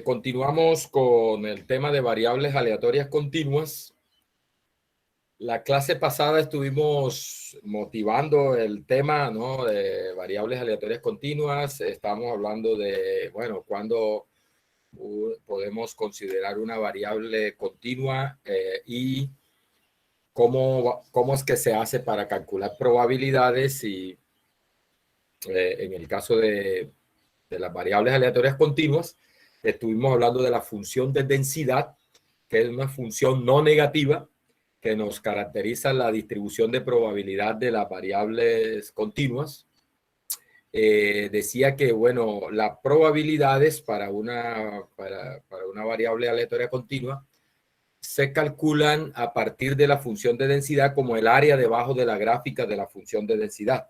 Continuamos con el tema de variables aleatorias continuas. La clase pasada estuvimos motivando el tema, ¿no?, de variables aleatorias continuas. Estamos hablando de, bueno, cuándo podemos considerar una variable continua y cómo es que se hace para calcular probabilidades. Y en el caso de las variables aleatorias continuas, estuvimos hablando de la función de densidad, que es una función no negativa que nos caracteriza la distribución de probabilidad de las variables continuas. Decía que, bueno, las probabilidades para una variable aleatoria continua se calculan a partir de la función de densidad como el área debajo de la gráfica de la función de densidad.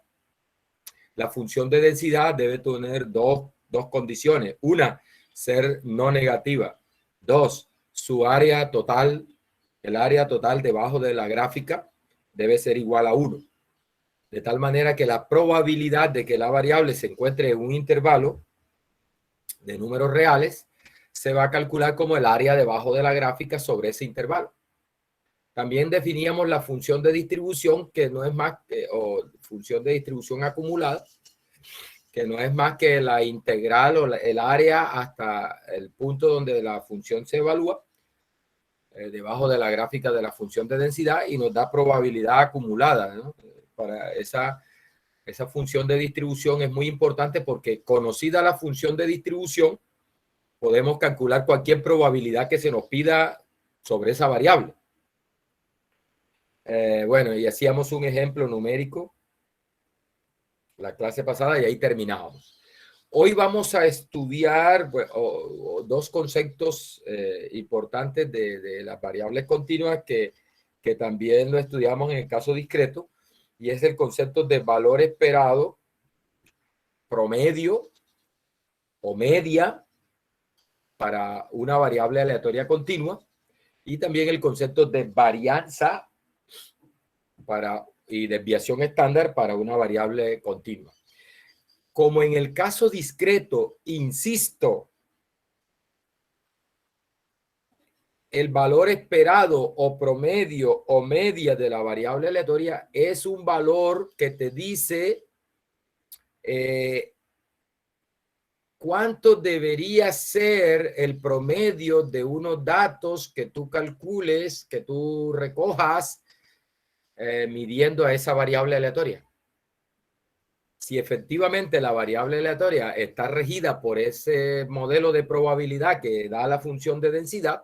La función de densidad debe tener dos condiciones. Una, ser no negativa. Dos, su área total, el área total debajo de la gráfica debe ser igual a 1. De tal manera que la probabilidad de que la variable se encuentre en un intervalo de números reales se va a calcular como el área debajo de la gráfica sobre ese intervalo. También definíamos la función de distribución, que no es más que, o función de distribución acumulada, que no es más que la integral o el área hasta el punto donde la función se evalúa, debajo de la gráfica de la función de densidad, y nos da probabilidad acumulada, ¿no? Para esa función de distribución es muy importante porque, conocida la función de distribución, podemos calcular cualquier probabilidad que se nos pida sobre esa variable. Bueno, y hacíamos un ejemplo numérico la clase pasada y ahí terminamos. Hoy vamos a estudiar dos conceptos importantes de las variables continuas que también lo estudiamos en el caso discreto, y es el concepto de valor esperado, promedio o media para una variable aleatoria continua, y también el concepto de varianza y desviación estándar para una variable continua. Como en el caso discreto, insisto, el valor esperado o promedio o media de la variable aleatoria es un valor que te dice cuánto debería ser el promedio de unos datos que tú calcules, que tú recojas, midiendo a esa variable aleatoria. Si efectivamente la variable aleatoria está regida por ese modelo de probabilidad que da la función de densidad,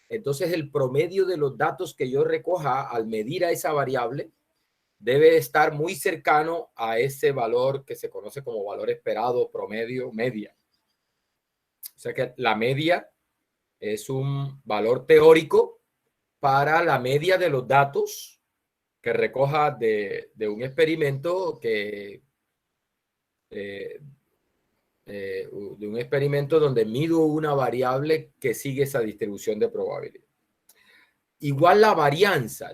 entonces el promedio de los datos que yo recoja al medir a esa variable debe estar muy cercano a ese valor que se conoce como valor esperado, promedio, media. O sea que la media es un valor teórico para la media de los datos que recoja de un experimento de un experimento donde mido una variable que sigue esa distribución de probabilidad. Igual la varianza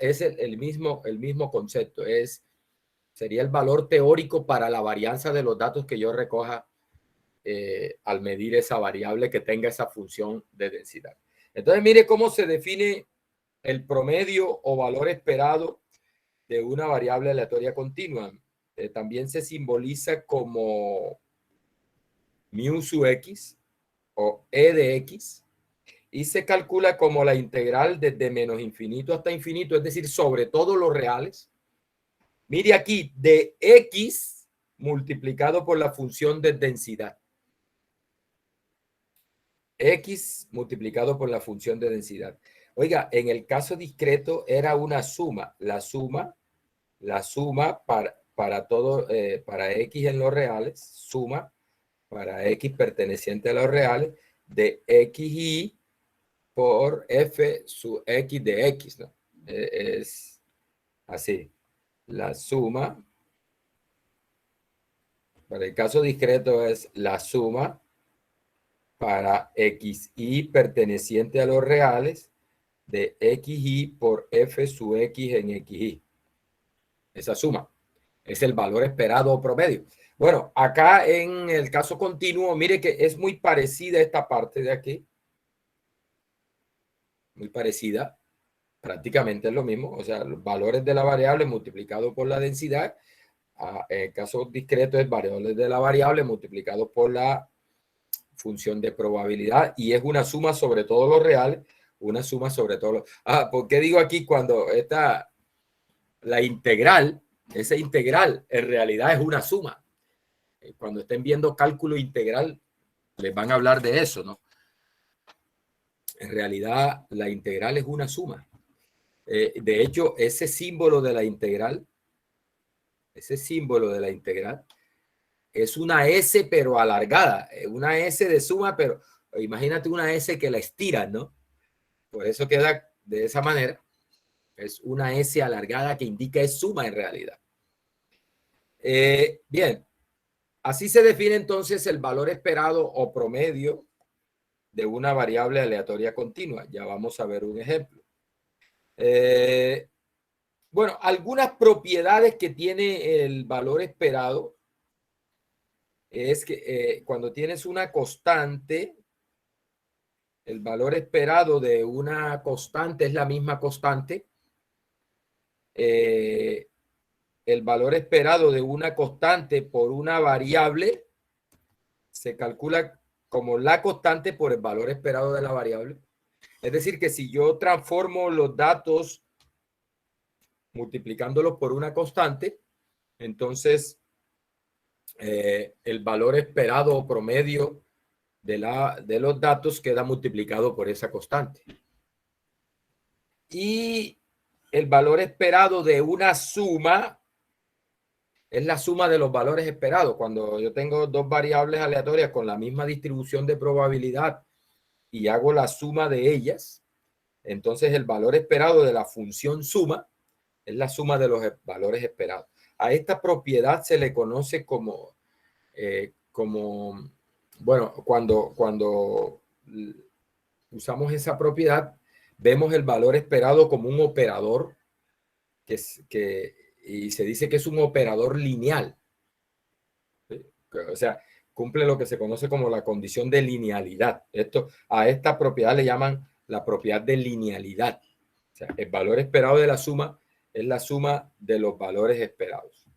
es el mismo concepto, sería el valor teórico para la varianza de los datos que yo recoja al medir esa variable que tenga esa función de densidad. Entonces, mire cómo se define el promedio o valor esperado de una variable aleatoria continua. También se simboliza como mu sub x o e de x, y se calcula como la integral desde menos infinito hasta infinito, es decir, sobre todos los reales. Mire aquí, de x multiplicado por la función de densidad. X multiplicado por la función de densidad. Oiga, en el caso discreto era una suma. La suma para todo, para x en los reales, suma para x perteneciente a los reales de xy por f sub x de x, ¿no? Es así. La suma, para el caso discreto, es la suma para xy perteneciente a los reales de xy por f sub x en xy. Esa suma es el valor esperado o promedio. Bueno, acá en el caso continuo, mire que es muy parecida esta parte de aquí. Muy parecida. Prácticamente es lo mismo. O sea, los valores de la variable multiplicado por la densidad. En el caso discreto es valores de la variable multiplicado por la función de probabilidad. Y es una suma sobre todos los reales. Una suma sobre todos los... ¿por qué digo aquí cuando la integral, esa integral en realidad es una suma? Cuando estén viendo cálculo integral, les van a hablar de eso, ¿no? En realidad, la integral es una suma. De hecho, ese símbolo de la integral es una S, pero alargada. Una S de suma, pero imagínate una S que la estiran, ¿no? Por eso queda de esa manera. Es una S alargada que indica es suma en realidad. Bien, así se define entonces el valor esperado o promedio de una variable aleatoria continua. Ya vamos a ver un ejemplo. Bueno, algunas propiedades que tiene el valor esperado es que cuando tienes una constante, el valor esperado de una constante es la misma constante. El valor esperado de una constante por una variable se calcula como la constante por el valor esperado de la variable. Es decir, que si yo transformo los datos multiplicándolos por una constante, entonces el valor esperado o promedio de los datos queda multiplicado por esa constante. Y el valor esperado de una suma es la suma de los valores esperados. Cuando yo tengo dos variables aleatorias con la misma distribución de probabilidad y hago la suma de ellas, entonces el valor esperado de la función suma es la suma de los valores esperados. A esta propiedad se le conoce como bueno, cuando usamos esa propiedad, vemos el valor esperado como un operador y se dice que es un operador lineal. ¿Sí? O sea, cumple lo que se conoce como la condición de linealidad. A esta propiedad le llaman la propiedad de linealidad. O sea, el valor esperado de la suma es la suma de los valores esperados.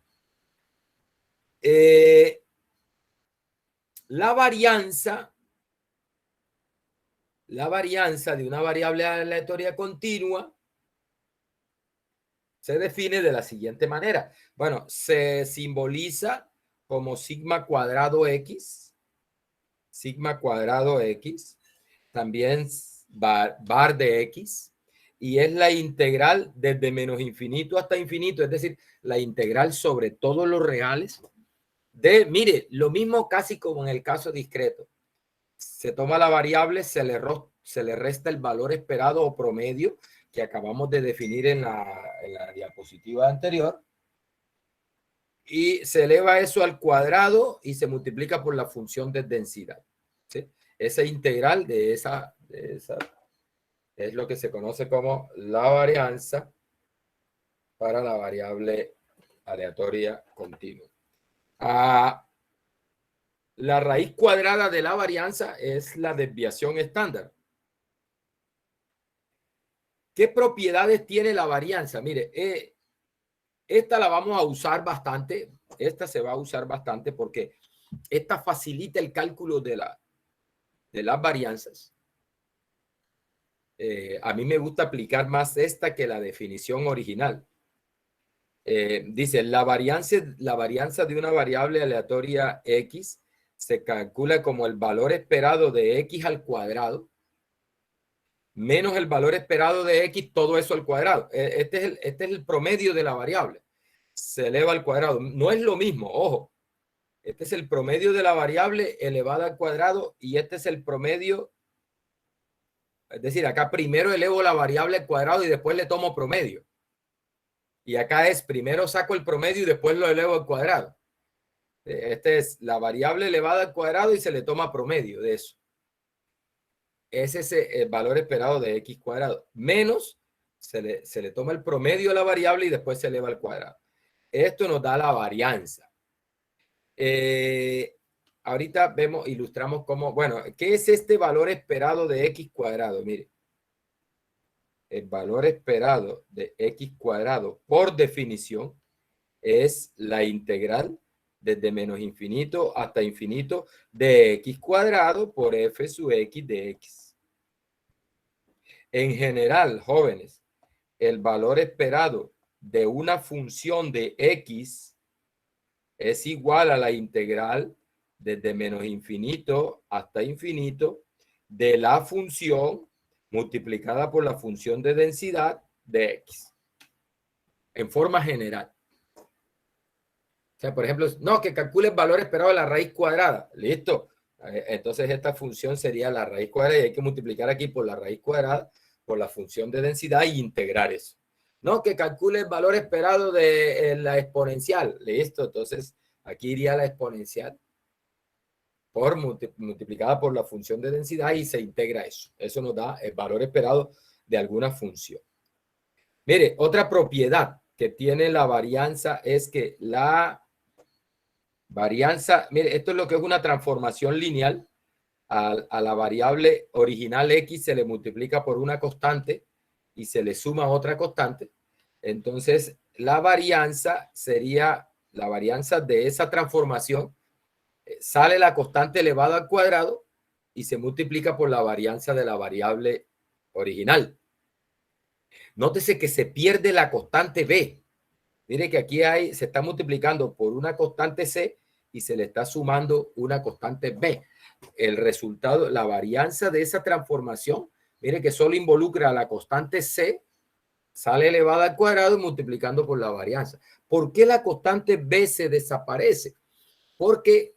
La varianza de una variable aleatoria continua se define de la siguiente manera. Bueno, se simboliza como sigma cuadrado x, también bar de x, y es la integral desde menos infinito hasta infinito, es decir, la integral sobre todos los reales mire, lo mismo casi como en el caso discreto. Se toma la variable, se le resta el valor esperado o promedio que acabamos de definir en la diapositiva anterior y se eleva eso al cuadrado y se multiplica por la función de densidad. ¿Sí? Esa integral de esa es lo que se conoce como la varianza para la variable aleatoria continua. La raíz cuadrada de la varianza es la desviación estándar. ¿Qué propiedades tiene la varianza? Mire, esta la vamos a usar bastante. Esta se va a usar bastante porque esta facilita el cálculo de las varianzas. A mí me gusta aplicar más esta que la definición original. Dice, la varianza de una variable aleatoria x se calcula como el valor esperado de x al cuadrado menos el valor esperado de x, todo eso al cuadrado. Este es el promedio de la variable. Se eleva al cuadrado. No es lo mismo, ojo. Este es el promedio de la variable elevada al cuadrado y este es el promedio. Es decir, acá primero elevo la variable al cuadrado y después le tomo promedio. Y acá es primero saco el promedio y después lo elevo al cuadrado. Este es la variable elevada al cuadrado y se le toma promedio de eso. Ese es el valor esperado de x cuadrado. Menos se le toma el promedio de la variable y después se eleva al cuadrado. Esto nos da la varianza. Ahorita vemos, ilustramos cómo, bueno, ¿qué es este valor esperado de x cuadrado? Mire, el valor esperado de x cuadrado, por definición, es la integral desde menos infinito hasta infinito de x cuadrado por f sub x de x. En general, jóvenes, el valor esperado de una función de x es igual a la integral desde menos infinito hasta infinito de la función multiplicada por la función de densidad de x. En forma general. O sea, por ejemplo, no, que calcule el valor esperado de la raíz cuadrada. Listo. Entonces esta función sería la raíz cuadrada y hay que multiplicar aquí por la raíz cuadrada por la función de densidad y integrar eso. No, que calcule el valor esperado de la exponencial. Listo. Entonces aquí iría la exponencial por multiplicada por la función de densidad y se integra eso. Eso nos da el valor esperado de alguna función. Mire, otra propiedad que tiene la varianza es que la varianza, mire, esto es lo que es una transformación lineal. A la variable original x se le multiplica por una constante y se le suma otra constante. Entonces, la varianza sería la varianza de esa transformación. Sale la constante elevada al cuadrado y se multiplica por la varianza de la variable original. Nótese que se pierde la constante b. Mire que aquí se está multiplicando por una constante c y se le está sumando una constante b. El resultado, la varianza de esa transformación, mire que solo involucra a la constante c, sale elevada al cuadrado y multiplicando por la varianza. ¿Por qué la constante b se desaparece? Porque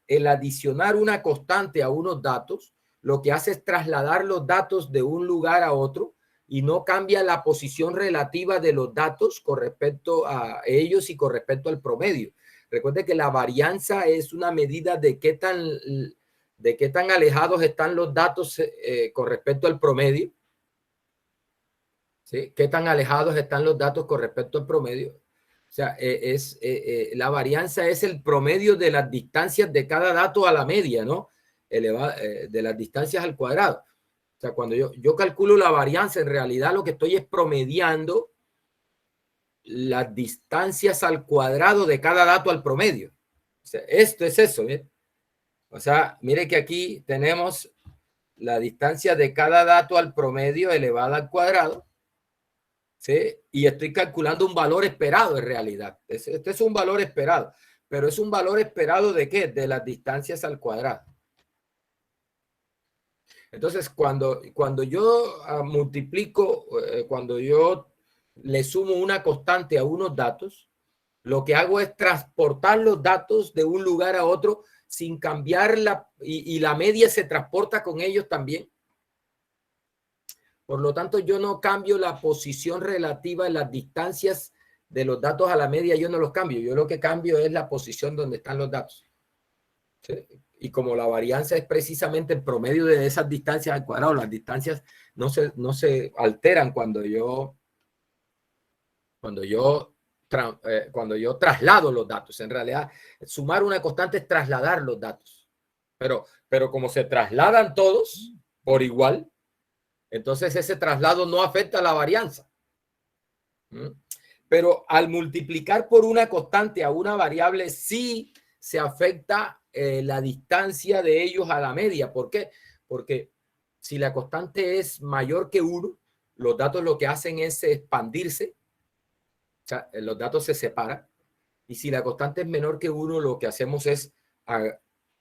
el adicionar una constante a unos datos, lo que hace es trasladar los datos de un lugar a otro y no cambia la posición relativa de los datos con respecto a ellos y con respecto al promedio. Recuerde que la varianza es una medida de qué tan alejados están los datos con respecto al promedio. ¿Sí? ¿Qué tan alejados están los datos con respecto al promedio? O sea, la varianza es el promedio de las distancias de cada dato a la media, ¿no? De las distancias al cuadrado. O sea, cuando yo calculo la varianza, en realidad lo que estoy es promediando las distancias al cuadrado de cada dato al promedio. O sea, esto es eso, ¿eh? O sea, mire que aquí tenemos la distancia de cada dato al promedio elevada al cuadrado. ¿Sí? Y estoy calculando un valor esperado en realidad. Este es un valor esperado, pero es un valor esperado ¿de qué? De las distancias al cuadrado. Entonces, cuando yo multiplico, cuando yo le sumo una constante a unos datos, lo que hago es transportar los datos de un lugar a otro sin cambiar y la media se transporta con ellos también. Por lo tanto, yo no cambio la posición relativa en las distancias de los datos a la media, yo no los cambio. Yo lo que cambio es la posición donde están los datos. ¿Sí? Y como la varianza es precisamente el promedio de esas distancias al cuadrado, las distancias no se alteran cuando yo traslado los datos. En realidad, sumar una constante es trasladar los datos. Pero como se trasladan todos por igual, entonces ese traslado no afecta a la varianza. Pero al multiplicar por una constante a una variable, sí se afecta la distancia de ellos a la media. ¿Por qué? Porque si la constante es mayor que 1, los datos lo que hacen es expandirse. O sea, los datos se separan. Y si la constante es menor que 1, lo que hacemos es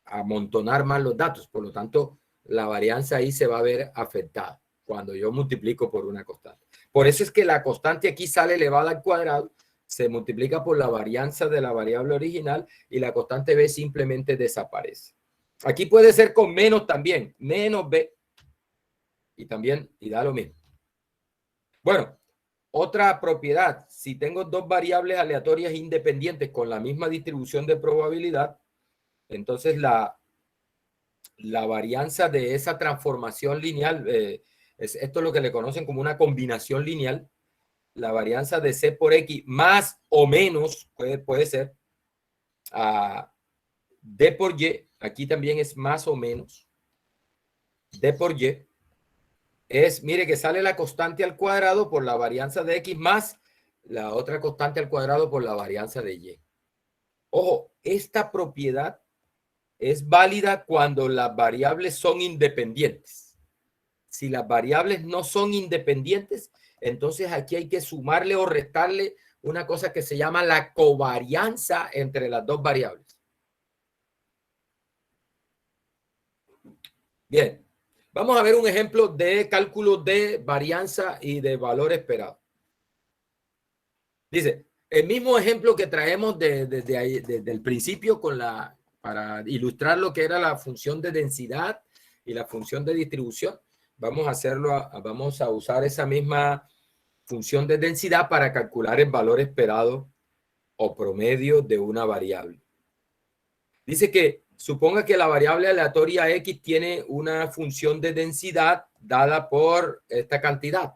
amontonar más los datos. Por lo tanto, la varianza ahí se va a ver afectada cuando yo multiplico por una constante. Por eso es que la constante aquí sale elevada al cuadrado, se multiplica por la varianza de la variable original y la constante b simplemente desaparece. Aquí puede ser con menos también, menos b, y da lo mismo. Bueno, otra propiedad, si tengo dos variables aleatorias independientes con la misma distribución de probabilidad, entonces la varianza de esa transformación lineal, esto es lo que le conocen como una combinación lineal, la varianza de c por x más o menos puede ser D por Y, aquí también es más o menos, D por Y, es, mire que sale la constante al cuadrado por la varianza de X más la otra constante al cuadrado por la varianza de Y. Ojo, esta propiedad es válida cuando las variables son independientes. Si las variables no son independientes, entonces aquí hay que sumarle o restarle una cosa que se llama la covarianza entre las dos variables. Bien, vamos a ver un ejemplo de cálculo de varianza y de valor esperado. Dice, el mismo ejemplo que traemos desde el principio para ilustrar lo que era la función de densidad y la función de distribución. Vamos a hacerlo, vamos a usar esa misma función de densidad para calcular el valor esperado o promedio de una variable. Dice que suponga que la variable aleatoria X tiene una función de densidad dada por esta cantidad.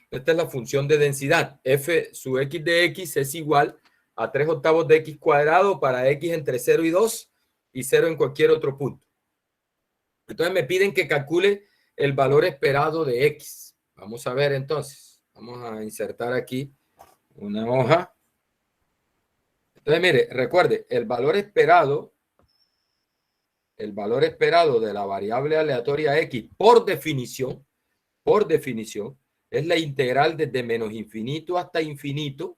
Esta es la función de densidad. F sub X de X es igual a 3/8 de X cuadrado para X entre 0 y 2 y 0 en cualquier otro punto. Entonces me piden que calcule el valor esperado de X. Vamos a ver entonces. Vamos a insertar aquí una hoja. Entonces, mire, recuerde, el valor esperado de la variable aleatoria X por definición, es la integral desde menos infinito hasta infinito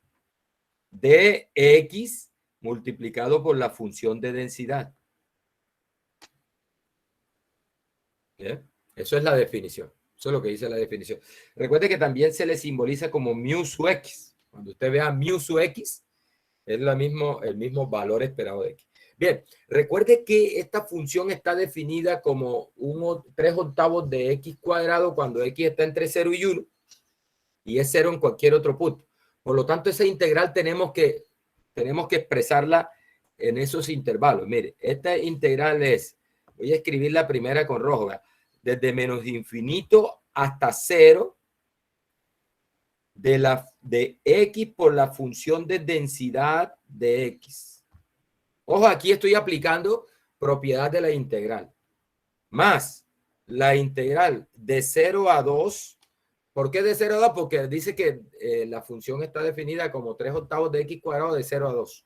de X multiplicado por la función de densidad. ¿Bien? Eso es la definición. Eso es lo que dice la definición. Recuerde que también se le simboliza como mu sub X. Cuando usted vea mu sub X, es el mismo valor esperado de X. Bien, recuerde que esta función está definida como 3/8 de X cuadrado cuando X está entre 0 y 1 y es 0 en cualquier otro punto. Por lo tanto, esa integral tenemos que expresarla en esos intervalos. Mire, esta integral es, voy a escribir la primera con rojo, ¿verdad? Desde menos infinito hasta 0 de X por la función de densidad de X. Ojo, aquí estoy aplicando propiedad de la integral. Más la integral de 0 a 2. ¿Por qué de 0 a 2? Porque dice que la función está definida como 3/8 de X cuadrado de 0 a 2.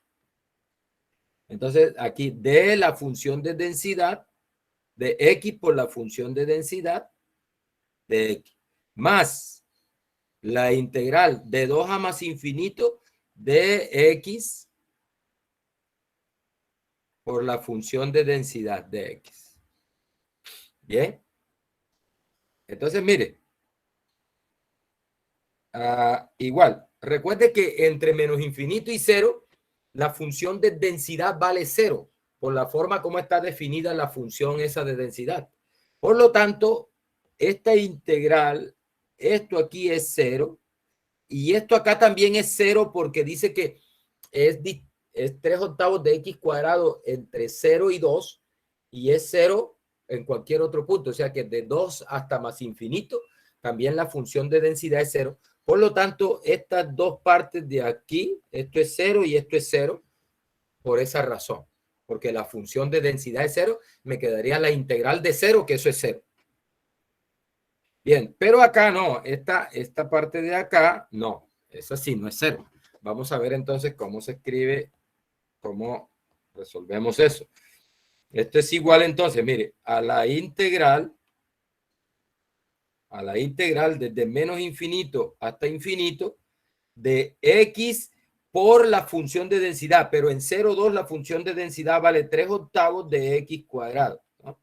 Entonces, aquí de la función de densidad de X por la función de densidad de X. Más la integral de 2 a más infinito de X por la función de densidad de X. Bien. Entonces, mire. Igual. Recuerde que entre menos infinito y 0, la función de densidad vale 0, por la forma como está definida la función esa de densidad. Por lo tanto, esta integral, esto aquí es 0, y esto acá también es 0 porque dice que es 3/8 de X cuadrado entre 0 y 2, y es 0 en cualquier otro punto. O sea que de 2 hasta más infinito, también la función de densidad es 0. Por lo tanto, estas dos partes de aquí, esto es 0 y esto es 0, por esa razón. Porque la función de densidad es 0, me quedaría la integral de 0, que eso es 0. Bien, pero acá no, esta parte de acá, no, esa sí no es 0. Vamos a ver entonces cómo se escribe, cómo resolvemos eso. Esto es igual entonces, mire, a la integral desde menos infinito hasta infinito de X por la función de densidad, pero en 0,2 la función de densidad vale 3/8 de X cuadrado, ¿no?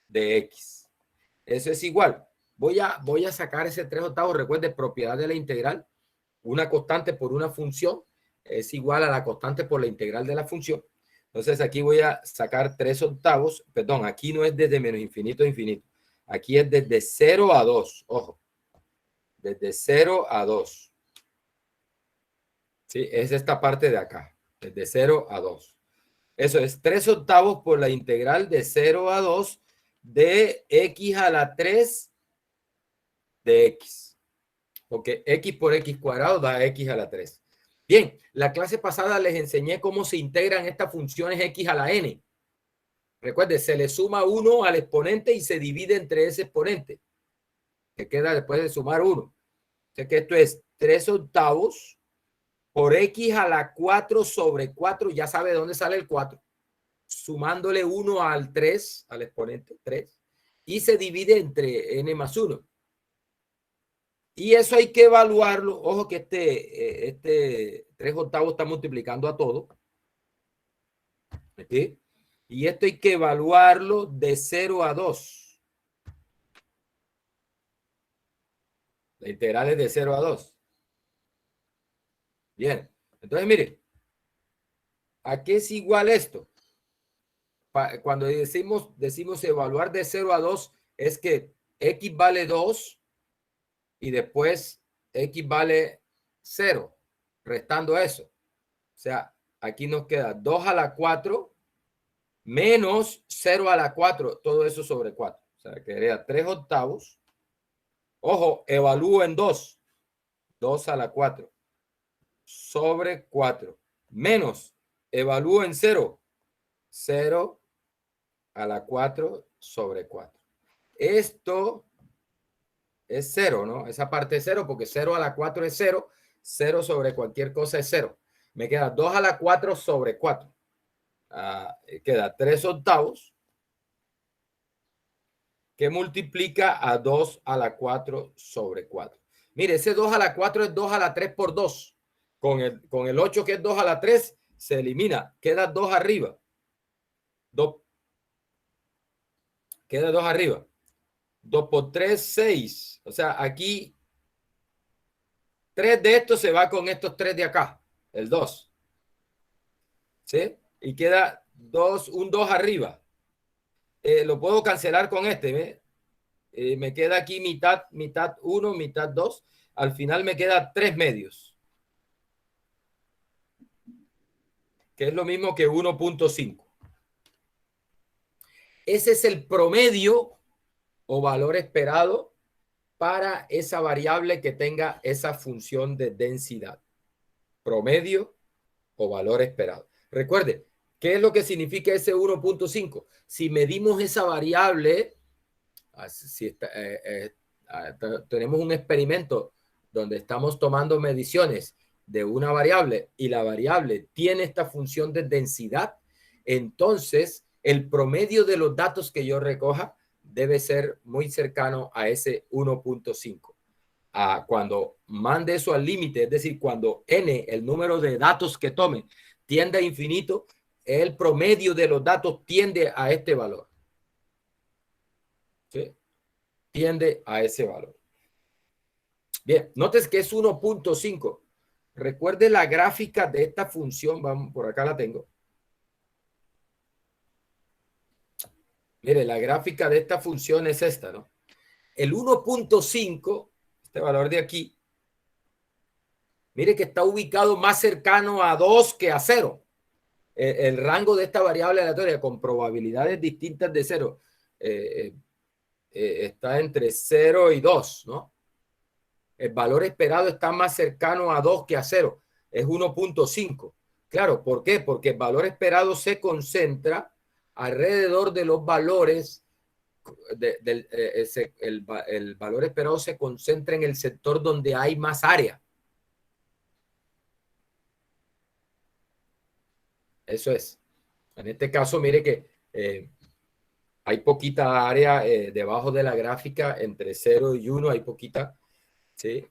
De X. Eso es igual. Voy a sacar ese 3/8, recuerde, propiedad de la integral. Una constante por una función es igual a la constante por la integral de la función. Entonces aquí voy a sacar 3/8, perdón, aquí no es desde menos infinito a infinito. Aquí es desde 0 a 2, ojo. Desde 0 a 2. ¿Sí? Es esta parte de acá, desde 0 a 2. Eso es 3/8 por la integral de 0 a 2 de X a la 3 de X. Porque X por X cuadrado da X a la 3. Bien, la clase pasada les enseñé cómo se integran estas funciones x a la n. Recuerde, se le suma 1 al exponente y se divide entre ese exponente, que queda después de sumar 1. O sea que esto es 3/8 por x a la 4 sobre 4. Ya sabe de dónde sale el 4. Sumándole 1 al 3, al exponente 3, y se divide entre n más 1. Y eso hay que evaluarlo. Ojo que este 3/8 está multiplicando a todo. ¿Sí? Y esto hay que evaluarlo de 0 a 2. La integral es de 0 a 2. Bien. Entonces, mire, ¿a qué es igual esto? Cuando decimos evaluar de 0 a 2, es que x vale 2 y después x vale 0, restando eso. O sea, aquí nos queda 2 a la 4 menos 0 a la 4, todo eso sobre 4. O sea, quedaría 3/8. Ojo, evalúo en 2. 2 a la 4 sobre 4. Menos, evalúo en 0. 0 a la 4 sobre 4. Esto es 0, ¿no? Esa parte es 0 porque 0 a la 4 es 0. 0 sobre cualquier cosa es 0. Me queda 2 a la 4 sobre 4. Queda 3/8 que multiplica a 2 a la 4 sobre 4. Mire, ese 2 a la 4 es 2 a la 3 por 2. Con el 8 que es 2 a la 3 se elimina. Queda 2 arriba. 2. Queda 2 arriba. 2 por 3, 6. O sea, aquí 3 de estos se va con estos 3 de acá. El 2. ¿Sí? Y queda 2, un 2 arriba. Lo puedo cancelar con este. ¿Ve? Me queda aquí mitad 1, mitad 2. Al final me queda 3 medios. Que es lo mismo que 1.5. Ese es el promedio o valor esperado para esa variable que tenga esa función de densidad. Promedio o valor esperado. Recuerde, ¿qué es lo que significa ese 1.5? Si medimos esa variable, tenemos un experimento donde estamos tomando mediciones de una variable y la variable tiene esta función de densidad, entonces el promedio de los datos que yo recoja debe ser muy cercano a ese 1.5. Cuando mande eso al límite, es decir, cuando n, el número de datos que tome, tiende a infinito, el promedio de los datos tiende a este valor. ¿Sí? Tiende a ese valor. Bien, notes que es 1.5. Recuerde la gráfica de esta función. Vamos, por acá la tengo. Mire, la gráfica de esta función es esta, ¿no? El 1.5, este valor de aquí, mire que está ubicado más cercano a 2 que a 0. El rango de esta variable aleatoria con probabilidades distintas de 0 está entre 0 y 2, ¿no? El valor esperado está más cercano a 2 que a 0. Es 1.5. Claro, ¿por qué? Porque el valor esperado se concentra alrededor de los valores. El valor esperado se concentra en el sector donde hay más área. Eso es. En este caso, mire que hay poquita área debajo de la gráfica, entre 0 y 1 hay poquita, ¿sí?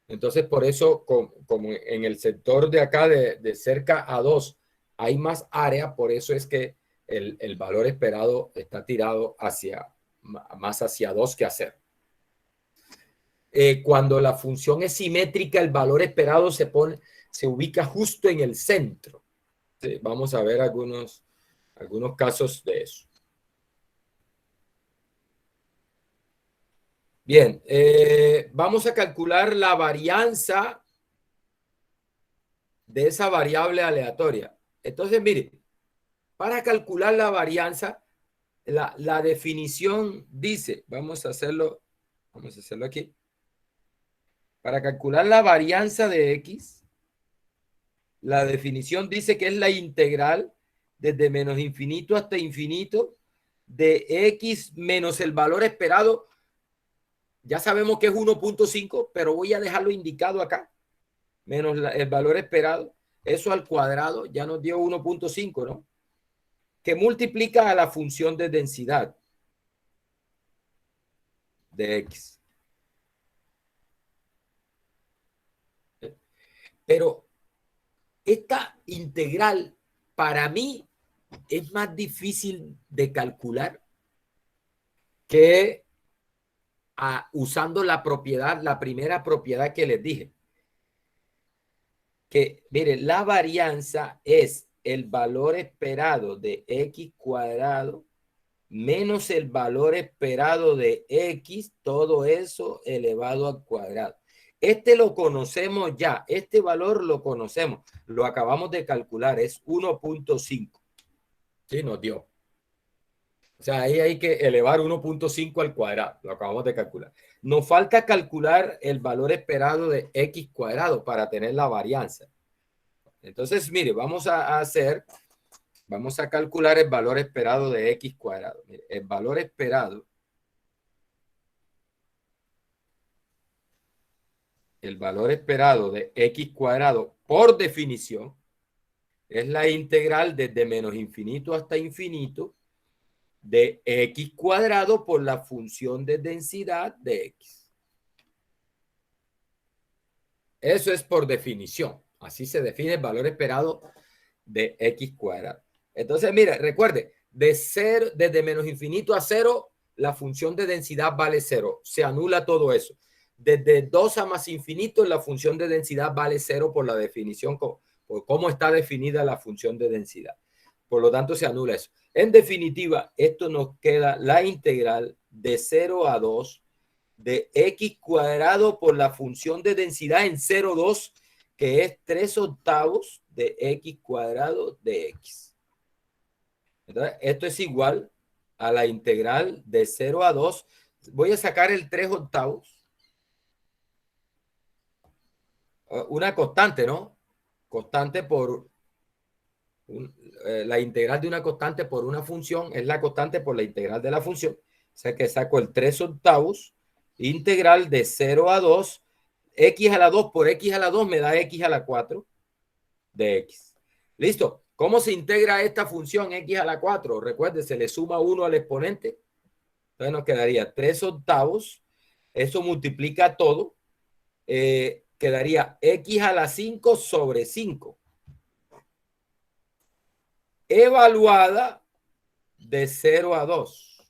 Entonces, por eso, como en el sector de acá, de cerca a 2, hay más área, por eso es que el valor esperado está tirado más hacia 2 que a 0. Cuando la función es simétrica, el valor esperado se ubica justo en el centro. ¿Sí? Vamos a ver algunos casos de eso. Bien, vamos a calcular la varianza de esa variable aleatoria. Entonces, mire, para calcular la varianza, la definición dice, vamos a hacerlo aquí. Para calcular la varianza de X, La definición dice que es la integral desde menos infinito hasta infinito de x menos el valor esperado. Ya sabemos que es 1.5, pero voy a dejarlo indicado acá. Menos el valor esperado. Eso al cuadrado ya nos dio 1.5, ¿no? Que multiplica a la función de densidad de x. Pero esta integral para mí es más difícil de calcular que usando la propiedad, la primera propiedad que les dije. Que, mire, la varianza es el valor esperado de x cuadrado menos el valor esperado de x, todo eso elevado al cuadrado. Este lo conocemos ya, este valor lo conocemos, lo acabamos de calcular, es 1.5. Sí, nos dio. O sea, ahí hay que elevar 1.5 al cuadrado, lo acabamos de calcular. Nos falta calcular el valor esperado de x cuadrado para tener la varianza. Entonces, mire, vamos a calcular el valor esperado de x cuadrado. Mire, el valor esperado de x cuadrado, por definición, es la integral desde menos infinito hasta infinito de x cuadrado por la función de densidad de x. Eso es por definición. Así se define el valor esperado de x cuadrado. Entonces, mire, recuerde, desde menos infinito a 0, la función de densidad vale 0. Se anula todo eso. Desde 2 a más infinito, la función de densidad vale 0 por la definición, por cómo está definida la función de densidad. Por lo tanto, se anula eso. En definitiva, esto nos queda la integral de 0 a 2 de x cuadrado por la función de densidad en 0,2, que es 3/8 de x cuadrado de x. Entonces, esto es igual a la integral de 0 a 2. Voy a sacar el 3/8. Una constante, ¿no? Constante por la integral de una constante por una función es la constante por la integral de la función. O sea que saco el 3/8 integral de 0 a 2. X a la 2 por x a la 2 me da x a la 4 de x. ¿Listo? ¿Cómo se integra esta función x a la 4? Recuerde, se le suma 1 al exponente. Entonces nos quedaría 3/8. Eso multiplica todo. Quedaría x a la 5 sobre 5. Evaluada de 0 a 2.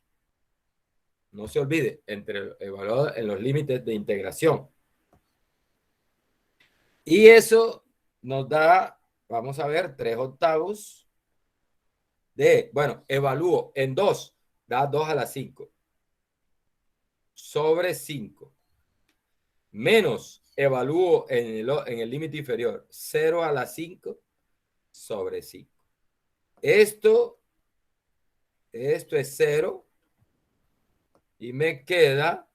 No se olvide, evaluada en los límites de integración. Y eso nos da, vamos a ver, 3/8 de, bueno, evalúo en 2, da 2 a la 5 sobre 5. Menos evalúo en el límite inferior, 0 a la 5 sobre 5. Esto es 0 y me queda,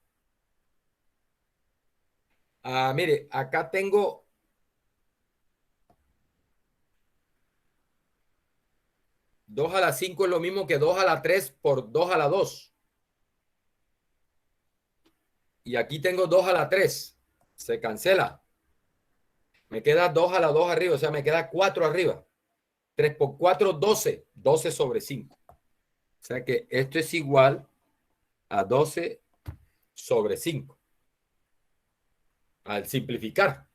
mire, acá tengo 2 a la 5 es lo mismo que 2 a la 3 por 2 a la 2. Y aquí tengo 2 a la 3. Se cancela. Me queda 2 a la 2 arriba, o sea, me queda 4 arriba. 3 por 4, 12. 12 sobre 5. O sea que esto es igual a 12 sobre 5. Al simplificar.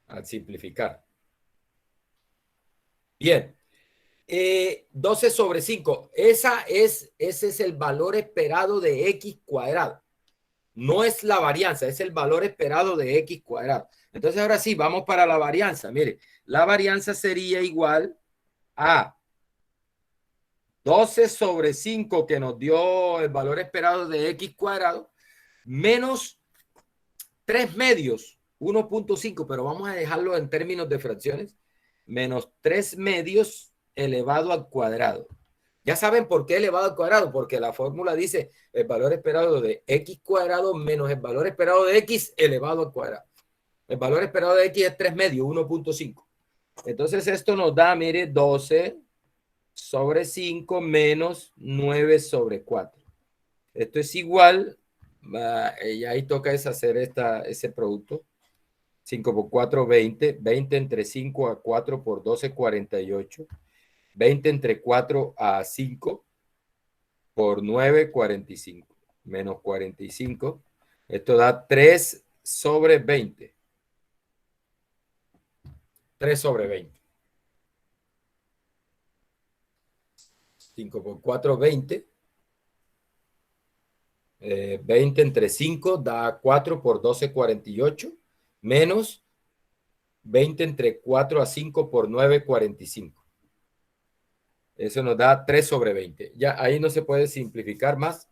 Al simplificar. Bien. 12 sobre 5. Ese es el valor esperado de x cuadrado. No es la varianza, es el valor esperado de x cuadrado. Entonces, ahora sí, vamos para la varianza. Mire, la varianza sería igual a 12 sobre 5 que nos dio el valor esperado de x cuadrado menos 3 medios, 1.5, pero vamos a dejarlo en términos de fracciones, menos 3 medios elevado al cuadrado. Ya saben por qué elevado al cuadrado, porque la fórmula dice el valor esperado de x cuadrado menos el valor esperado de x elevado al cuadrado. El valor esperado de X es 3 medios, 1.5. Entonces esto nos da, mire, 12 sobre 5 menos 9 sobre 4. Esto es igual, y ahí toca es hacer ese producto. 5 por 4, 20. 20 entre 5 a 4 por 12, 48. 20 entre 4 a 5 por 9, 45. Menos 45. Esto da 3 sobre 20. 3 sobre 20. 5 por 4, 20. 20 entre 5 da 4 por 12, 48. Menos 20 entre 4 a 5 por 9, 45. Eso nos da 3 sobre 20. Ya ahí no se puede simplificar más.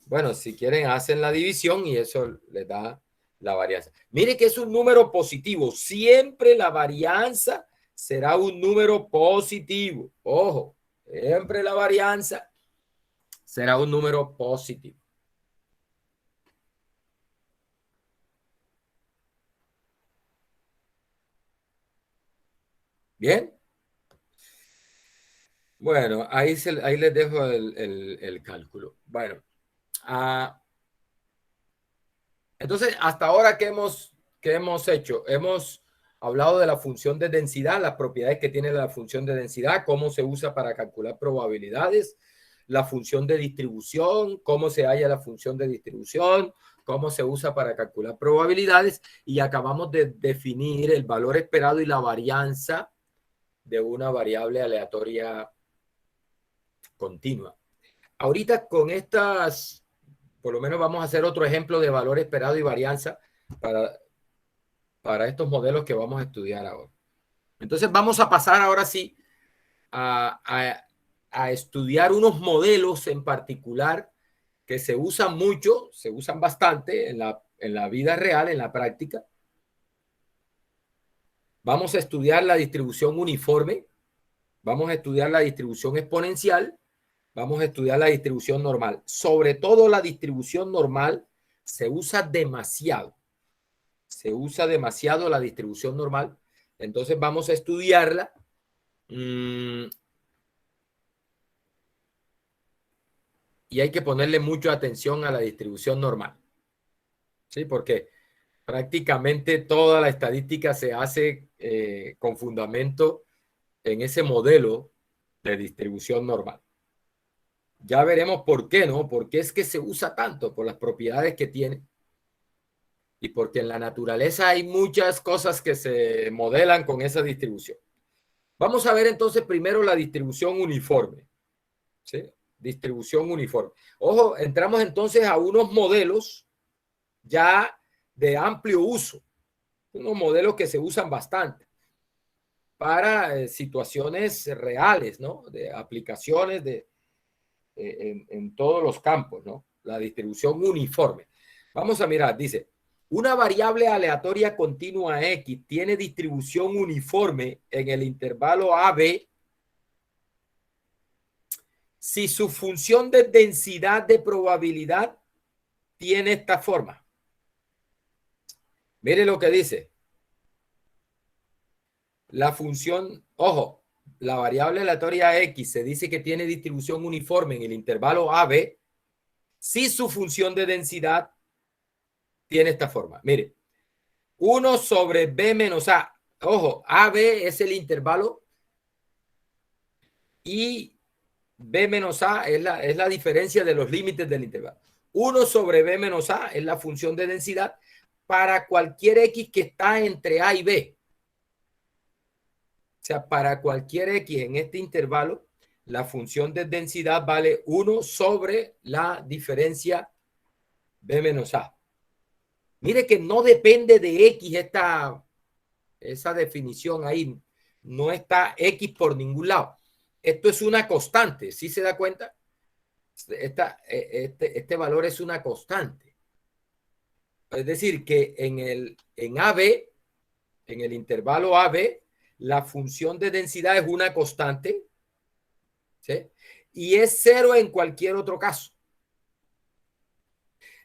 Bueno, si quieren hacen la división y eso les da la varianza. Mire que es un número positivo. Siempre la varianza será un número positivo. Ojo, siempre la varianza será un número positivo. Bien. Bueno, ahí les dejo el cálculo. Bueno, entonces, hasta ahora, qué hemos hecho? Hemos hablado de la función de densidad, las propiedades que tiene la función de densidad, cómo se usa para calcular probabilidades, la función de distribución, cómo se halla la función de distribución, cómo se usa para calcular probabilidades, y acabamos de definir el valor esperado y la varianza de una variable aleatoria continua. Ahorita con estas, por lo menos vamos a hacer otro ejemplo de valor esperado y varianza para estos modelos que vamos a estudiar ahora. Entonces vamos a pasar ahora sí a estudiar unos modelos en particular que se usan mucho, se usan bastante en la vida real, en la práctica. Vamos a estudiar la distribución uniforme, vamos a estudiar la distribución exponencial, vamos a estudiar la distribución normal. Sobre todo la distribución normal se usa demasiado. Se usa demasiado la distribución normal. Entonces vamos a estudiarla. Y hay que ponerle mucha atención a la distribución normal. ¿Sí? Porque prácticamente toda la estadística se hace con fundamento en ese modelo de distribución normal. Ya veremos por qué, ¿no? ¿Por qué es que se usa tanto? Por las propiedades que tiene. Y porque en la naturaleza hay muchas cosas que se modelan con esa distribución. Vamos a ver entonces primero la distribución uniforme. ¿Sí? Distribución uniforme. Ojo, entramos entonces a unos modelos ya de amplio uso. Unos modelos que se usan bastante para situaciones reales, ¿no? De aplicaciones en todos los campos, ¿no? La distribución uniforme. Vamos a mirar, dice, una variable aleatoria continua X tiene distribución uniforme en el intervalo AB si su función de densidad de probabilidad tiene esta forma. Mire lo que dice. La función, ojo, la variable aleatoria X se dice que tiene distribución uniforme en el intervalo AB si su función de densidad tiene esta forma. Mire, 1 sobre B menos A. Ojo, AB es el intervalo y B menos A es la diferencia de los límites del intervalo. 1 sobre B menos A es la función de densidad para cualquier X que está entre A y B. O sea, para cualquier X en este intervalo, la función de densidad vale 1 sobre la diferencia B menos A. Mire que no depende de X esa definición ahí. No está X por ningún lado. Esto es una constante, ¿sí se da cuenta? Este valor es una constante. Es decir, que en AB, en el intervalo AB, la función de densidad es una constante, ¿sí? Y es cero en cualquier otro caso.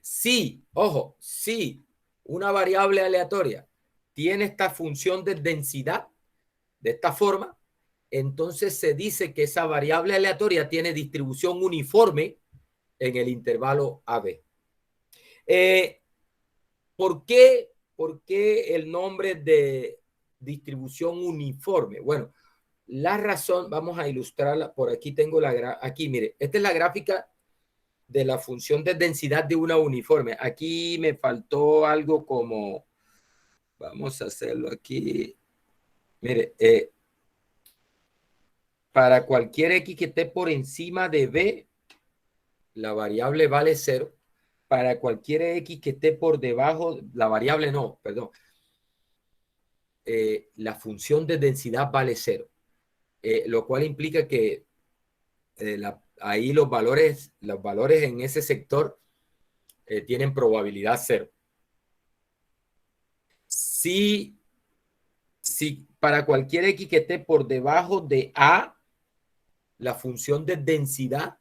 Sí, ojo, sí, una variable aleatoria tiene esta función de densidad de esta forma, entonces se dice que esa variable aleatoria tiene distribución uniforme en el intervalo AB. ¿Por qué el nombre de distribución uniforme? Bueno, la razón, vamos a ilustrarla, por aquí tengo aquí, mire, esta es la gráfica de la función de densidad de una uniforme. Aquí me faltó algo como, vamos a hacerlo aquí, mire, para cualquier X que esté por encima de B, la variable vale 0. Para cualquier X que esté por debajo, la variable no, perdón. La función de densidad vale 0. Lo cual implica que ahí los valores en ese sector tienen probabilidad 0. Si para cualquier X que esté por debajo de A, la función de densidad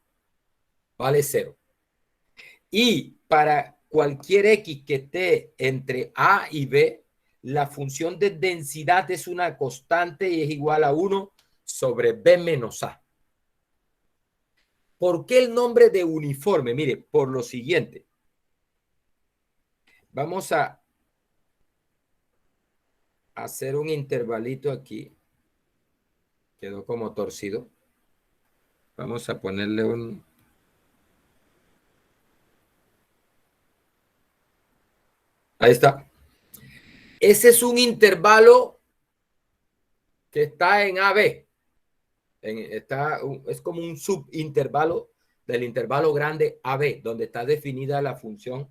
vale 0. Y para cualquier X que esté entre A y B, la función de densidad es una constante y es igual a 1 sobre B menos A. ¿Por qué el nombre de uniforme? Mire, por lo siguiente. Vamos a hacer un intervalito aquí. Quedó como torcido. Vamos a ponerle un... Ahí está. Ese es un intervalo que está en AB. Es como un subintervalo del intervalo grande AB, donde está definida la función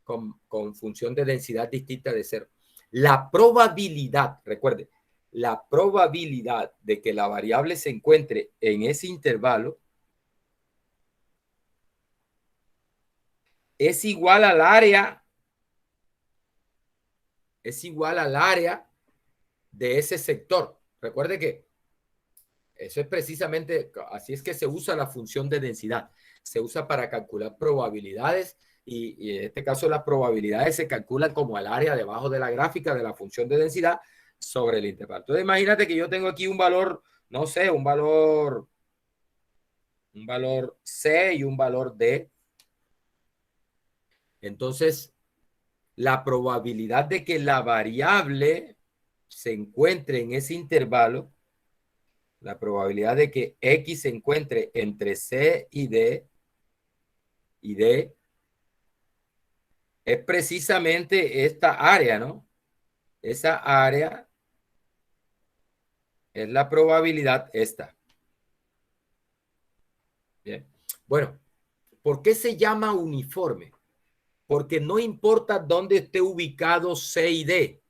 con función de densidad distinta de 0. La probabilidad, recuerde, la probabilidad de que la variable se encuentre en ese intervalo es igual al área, de ese sector. Recuerde que eso es precisamente, así es que se usa la función de densidad. Se usa para calcular probabilidades y en este caso las probabilidades se calculan como el área debajo de la gráfica de la función de densidad sobre el intervalo. Entonces imagínate que yo tengo aquí un valor, no sé, un valor C y un valor D. Entonces, la probabilidad de que la variable se encuentre en ese intervalo, la probabilidad de que X se encuentre entre C y D, es precisamente esta área, ¿no? Esa área es la probabilidad esta. Bien. Bueno, ¿por qué se llama uniforme? Porque no importa dónde esté ubicado C y D.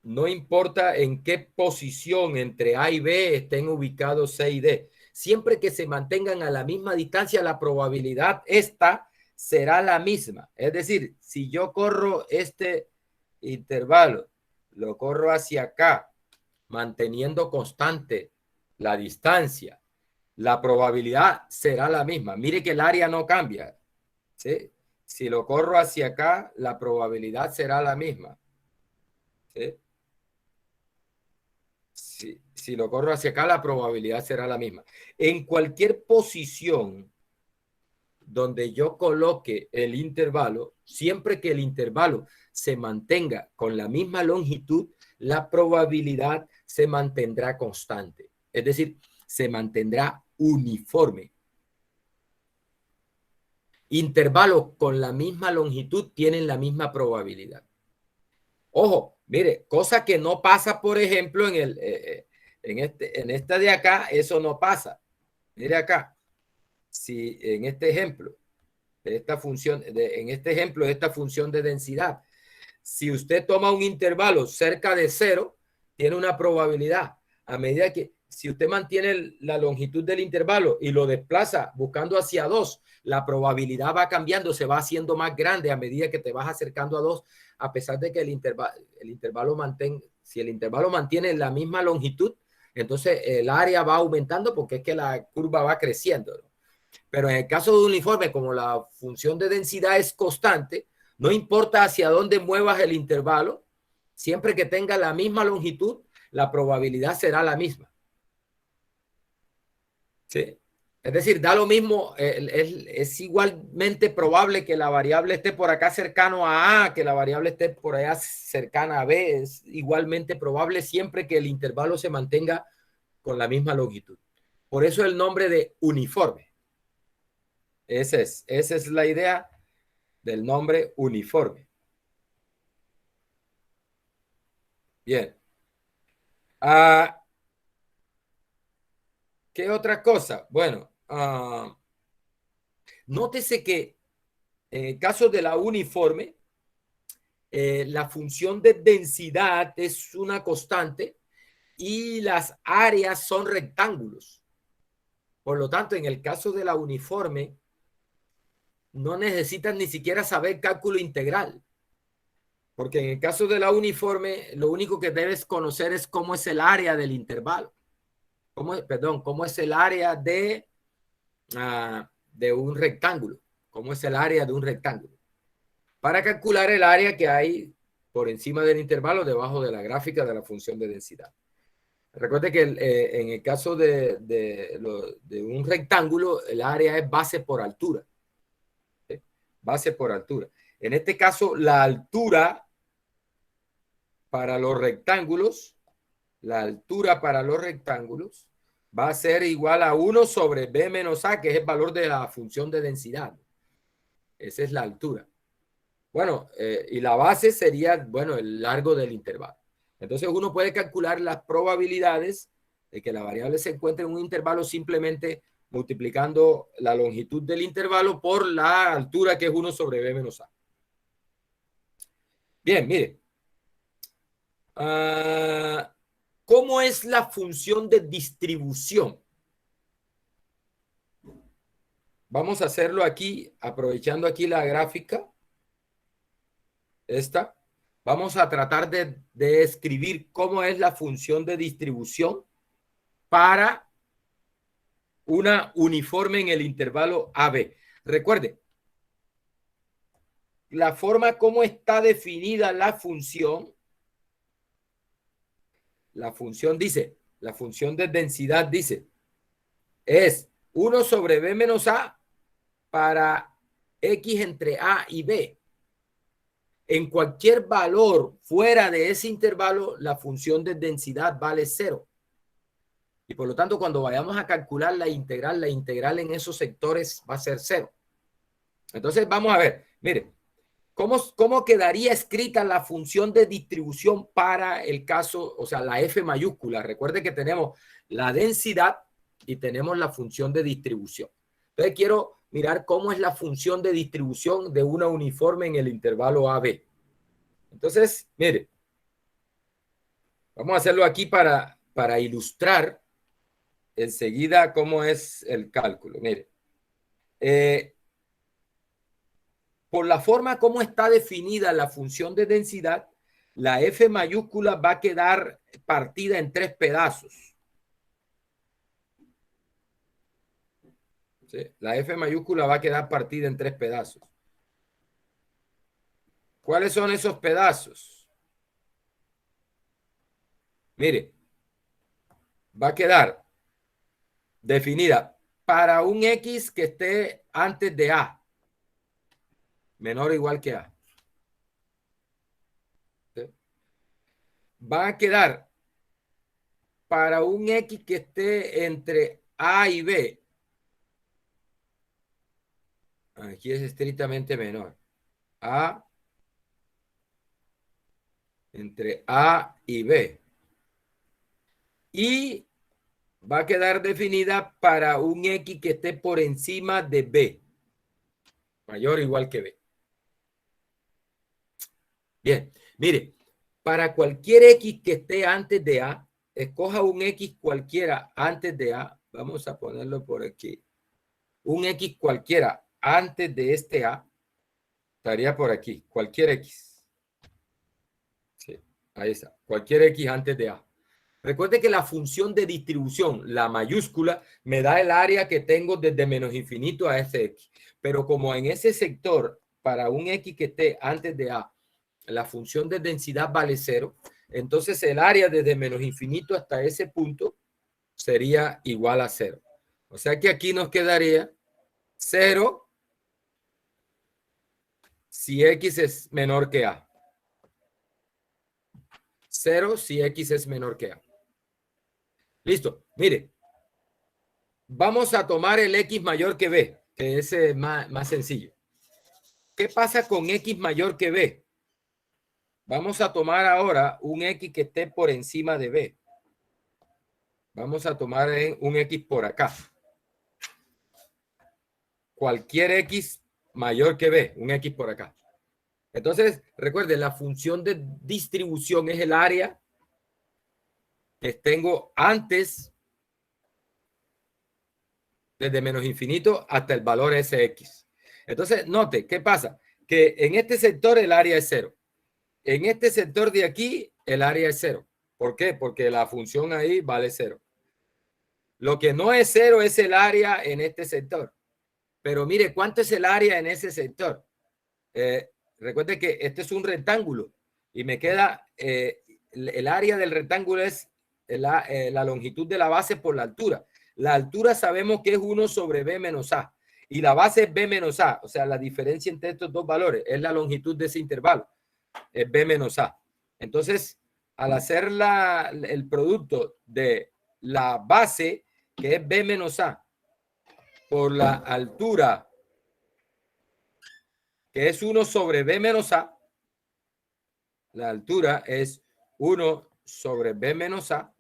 No importa en qué posición entre A y B estén ubicados C y D. Siempre que se mantengan a la misma distancia, la probabilidad esta será la misma. Es decir, si yo corro este intervalo, lo corro hacia acá, manteniendo constante la distancia, la probabilidad será la misma. Mire que el área no cambia, ¿sí? Si lo corro hacia acá, la probabilidad será la misma, ¿sí? Si lo corro hacia acá, la probabilidad será la misma. En cualquier posición donde yo coloque el intervalo, siempre que el intervalo se mantenga con la misma longitud, la probabilidad se mantendrá constante. Es decir, se mantendrá uniforme. Intervalos con la misma longitud tienen la misma probabilidad. Ojo, mire, cosa que no pasa, por ejemplo, en esta de acá, eso no pasa. Mire acá, si en este ejemplo, de esta función, en este ejemplo de esta función de densidad, si usted toma un intervalo cerca de 0, tiene una probabilidad. A medida que, si usted mantiene la longitud del intervalo y lo desplaza buscando hacia 2, la probabilidad va cambiando, se va haciendo más grande a medida que te vas acercando a 2, a pesar de que el intervalo si el intervalo mantiene la misma longitud, entonces el área va aumentando porque es que la curva va creciendo, ¿no? Pero en el caso de un uniforme, como la función de densidad es constante, No importa hacia dónde muevas el intervalo, siempre que tenga la misma longitud, la probabilidad será la misma. ¿Sí? Es decir, da lo mismo, es igualmente probable que la variable esté por acá cercano a A, que la variable esté por allá cercana a B. Es igualmente probable siempre que el intervalo se mantenga con la misma longitud. Por eso el nombre de uniforme. Esa es la idea del nombre uniforme. Bien. ¿Qué otra cosa? Bueno, nótese que en el caso de la uniforme, la función de densidad es una constante y las áreas son rectángulos. Por lo tanto, en el caso de la uniforme, no necesitas ni siquiera saber cálculo integral. Porque en el caso de la uniforme, lo único que debes conocer es cómo es el área del intervalo. Cómo es el área de un rectángulo. Cómo es el área de un rectángulo. Para calcular el área que hay por encima del intervalo debajo de la gráfica de la función de densidad. Recuerde que en el caso de un rectángulo, el área es base por altura. ¿Sí? Base por altura. En este caso, la altura para los rectángulos, va a ser igual a 1 sobre B menos A, que es el valor de la función de densidad. Esa es la altura. Bueno, y la base sería, bueno, el largo del intervalo. Entonces uno puede calcular las probabilidades de que la variable se encuentre en un intervalo simplemente multiplicando la longitud del intervalo por la altura, que es 1 sobre B menos A. Bien, mire. ¿Cómo es la función de distribución? Vamos a hacerlo aquí, aprovechando aquí la gráfica. Esta. Vamos a tratar de escribir cómo es la función de distribución para una uniforme en el intervalo AB. Recuerde, la forma como está definida la función dice, la función de densidad dice, es 1 sobre B menos A para X entre A y B. En cualquier valor fuera de ese intervalo, la función de densidad vale 0. Y por lo tanto, cuando vayamos a calcular la integral en esos sectores va a ser 0. Entonces, vamos a ver, mire, ¿cómo quedaría escrita la función de distribución para el caso, o sea, la F mayúscula? Recuerde que tenemos la densidad y tenemos la función de distribución. Entonces, quiero mirar cómo es la función de distribución de una uniforme en el intervalo AB. Entonces, mire, vamos a hacerlo aquí para ilustrar enseguida cómo es el cálculo. Mire, por la forma como está definida la función de densidad, la F mayúscula va a quedar partida en 3 pedazos. ¿Sí? La F mayúscula va a quedar partida en 3 pedazos. ¿Cuáles son esos pedazos? Mire, va a quedar definida para un X que esté antes de A, menor o igual que A. ¿Sí? Va a quedar para un X que esté entre A y B. Aquí es estrictamente menor. A entre A y B. Y va a quedar definida para un X que esté por encima de B. Mayor o igual que B. Bien, mire, para cualquier X que esté antes de A, escoja un X cualquiera antes de A. Vamos a ponerlo por aquí. Un X cualquiera antes de este A. Estaría por aquí. Cualquier X. Sí, ahí está. Cualquier X antes de A. Recuerde que la función de distribución, la mayúscula, me da el área que tengo desde menos infinito a ese X. Pero como en ese sector para un X que esté antes de A, la función de densidad vale 0, entonces el área desde menos infinito hasta ese punto sería igual a 0. O sea que aquí nos quedaría 0 si X es menor que A. 0 si X es menor que A. Listo. Mire, vamos a tomar el X mayor que B, que es más sencillo. ¿Qué pasa con X mayor que B? Vamos a tomar ahora un X que esté por encima de B. Vamos a tomar un X por acá. Cualquier X mayor que B, un X por acá. Entonces, recuerden, la función de distribución es el área que tengo antes, desde menos infinito hasta el valor Sx. Entonces, note, ¿qué pasa? Que en este sector el área es 0. En este sector de aquí, el área es 0. ¿Por qué? Porque la función ahí vale 0. Lo que no es 0 es el área en este sector. Pero mire, ¿cuánto es el área en ese sector? Recuerde que este es un rectángulo y me queda el área del rectángulo es la longitud de la base por la altura. La altura sabemos que es 1 sobre B menos A y la base es B menos A, o sea, la diferencia entre estos dos valores es la longitud de ese intervalo, es B menos A. Entonces, al hacer el producto de la base, que es B menos A, por la altura, que es 1 sobre B menos A, la altura es 1 sobre B menos A.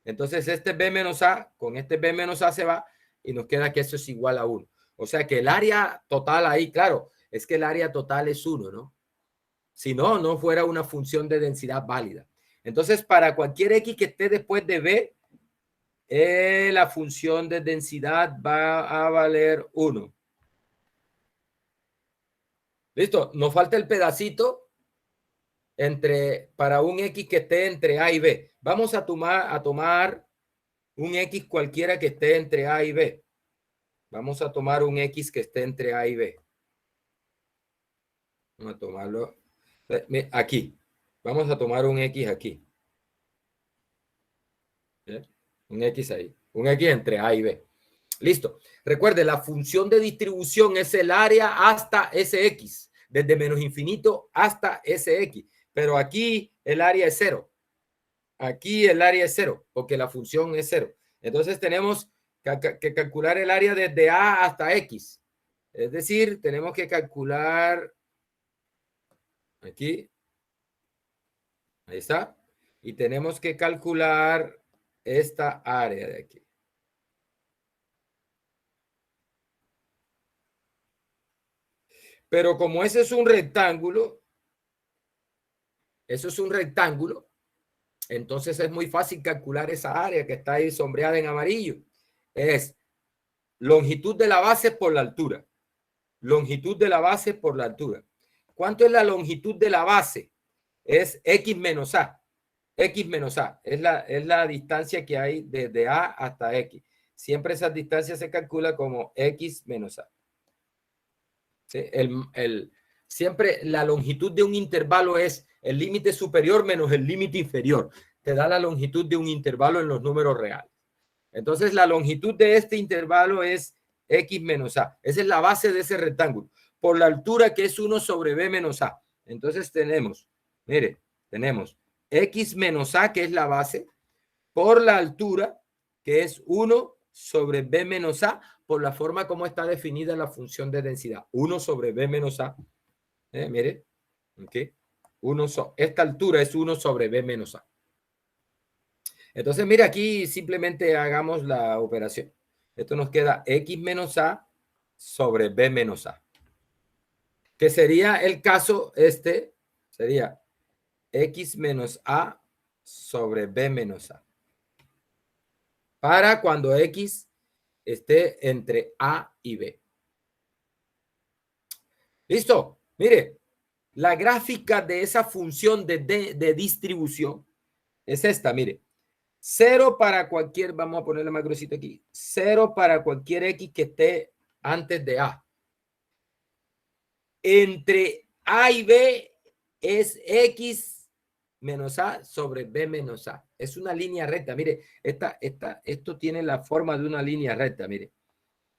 Entonces, este B menos A con este B menos A se va y nos queda que eso es igual a 1. O sea que el área total ahí, claro, es que el área total es 1, ¿no? Si no, no fuera una función de densidad válida. Entonces, para cualquier X que esté después de B, la función de densidad va a valer 1. ¿Listo? Nos falta el pedacito para un X que esté entre A y B. Vamos a tomar un X cualquiera que esté entre A y B. Vamos a tomar un X que esté entre A y B. Vamos a tomarlo aquí. Vamos a tomar un X aquí. ¿Bien? Un X ahí. Un X entre A y B. Listo. Recuerde, la función de distribución es el área hasta Sx. Desde menos infinito hasta Sx. Pero aquí el área es 0. Aquí el área es 0, porque la función es 0. Entonces tenemos que calcular el área desde A hasta X. Es decir, tenemos que calcular aquí. Ahí está. Y tenemos que calcular esta área de aquí. Pero como ese es un rectángulo, eso es un rectángulo, entonces es muy fácil calcular esa área que está ahí sombreada en amarillo. Es longitud de la base por la altura. Longitud de la base por la altura. ¿Cuánto es la longitud de la base? Es X menos A. X menos A. Es la distancia que hay desde A hasta X. Siempre esa distancia se calcula como X menos A. ¿Sí? Siempre la longitud de un intervalo es el límite superior menos el límite inferior. Te da la longitud de un intervalo en los números reales. Entonces, la longitud de este intervalo es X menos A. Esa es la base de ese rectángulo. Por la altura que es 1 sobre B menos A. Entonces tenemos, mire, tenemos X menos A, que es la base, por la altura, que es 1 sobre B menos A, por la forma como está definida la función de densidad. 1 sobre B menos A. Mire, ¿okay? Esta altura es 1 sobre B menos A. Entonces, mira, aquí simplemente hagamos la operación. Esto nos queda X menos A sobre B menos A. Que sería el caso sería X menos A sobre B menos A. Para cuando X esté entre A y B. ¿Listo? Mire, la gráfica de esa función de distribución es esta, mire. 0 para cualquier, vamos a ponerle más gruesito aquí, 0 para cualquier X que esté antes de A. entre A y B es X menos A sobre B menos A. Es una línea recta. Mire, esto tiene la forma de una línea recta. Mire,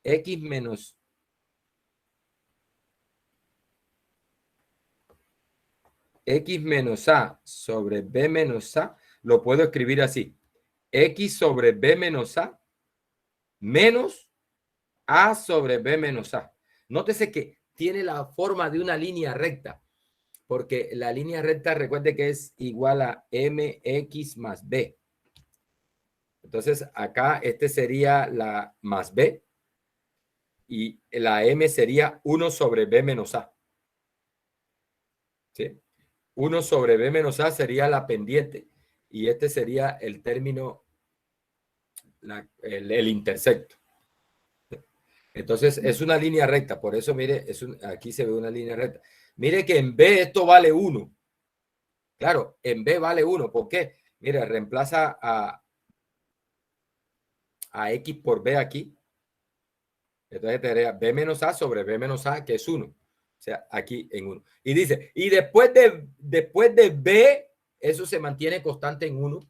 X menos A sobre B menos A, lo puedo escribir así. X sobre B menos A menos A sobre B menos A. Nótese que tiene la forma de una línea recta, porque la línea recta, recuerde que es igual a MX más B. Entonces, acá este sería la más B y la M sería 1 sobre B menos A. ¿Sí? 1 sobre B menos A sería la pendiente y este sería el término, el intersecto. Entonces, es una línea recta. Por eso, mire, aquí se ve una línea recta. Mire que en B esto vale 1. Claro, en B vale 1. ¿Por qué? Mire, reemplaza a X por B aquí. Entonces tendría B menos A sobre B menos A, que es 1. O sea, aquí en 1. Y dice, y después de B, eso se mantiene constante en 1.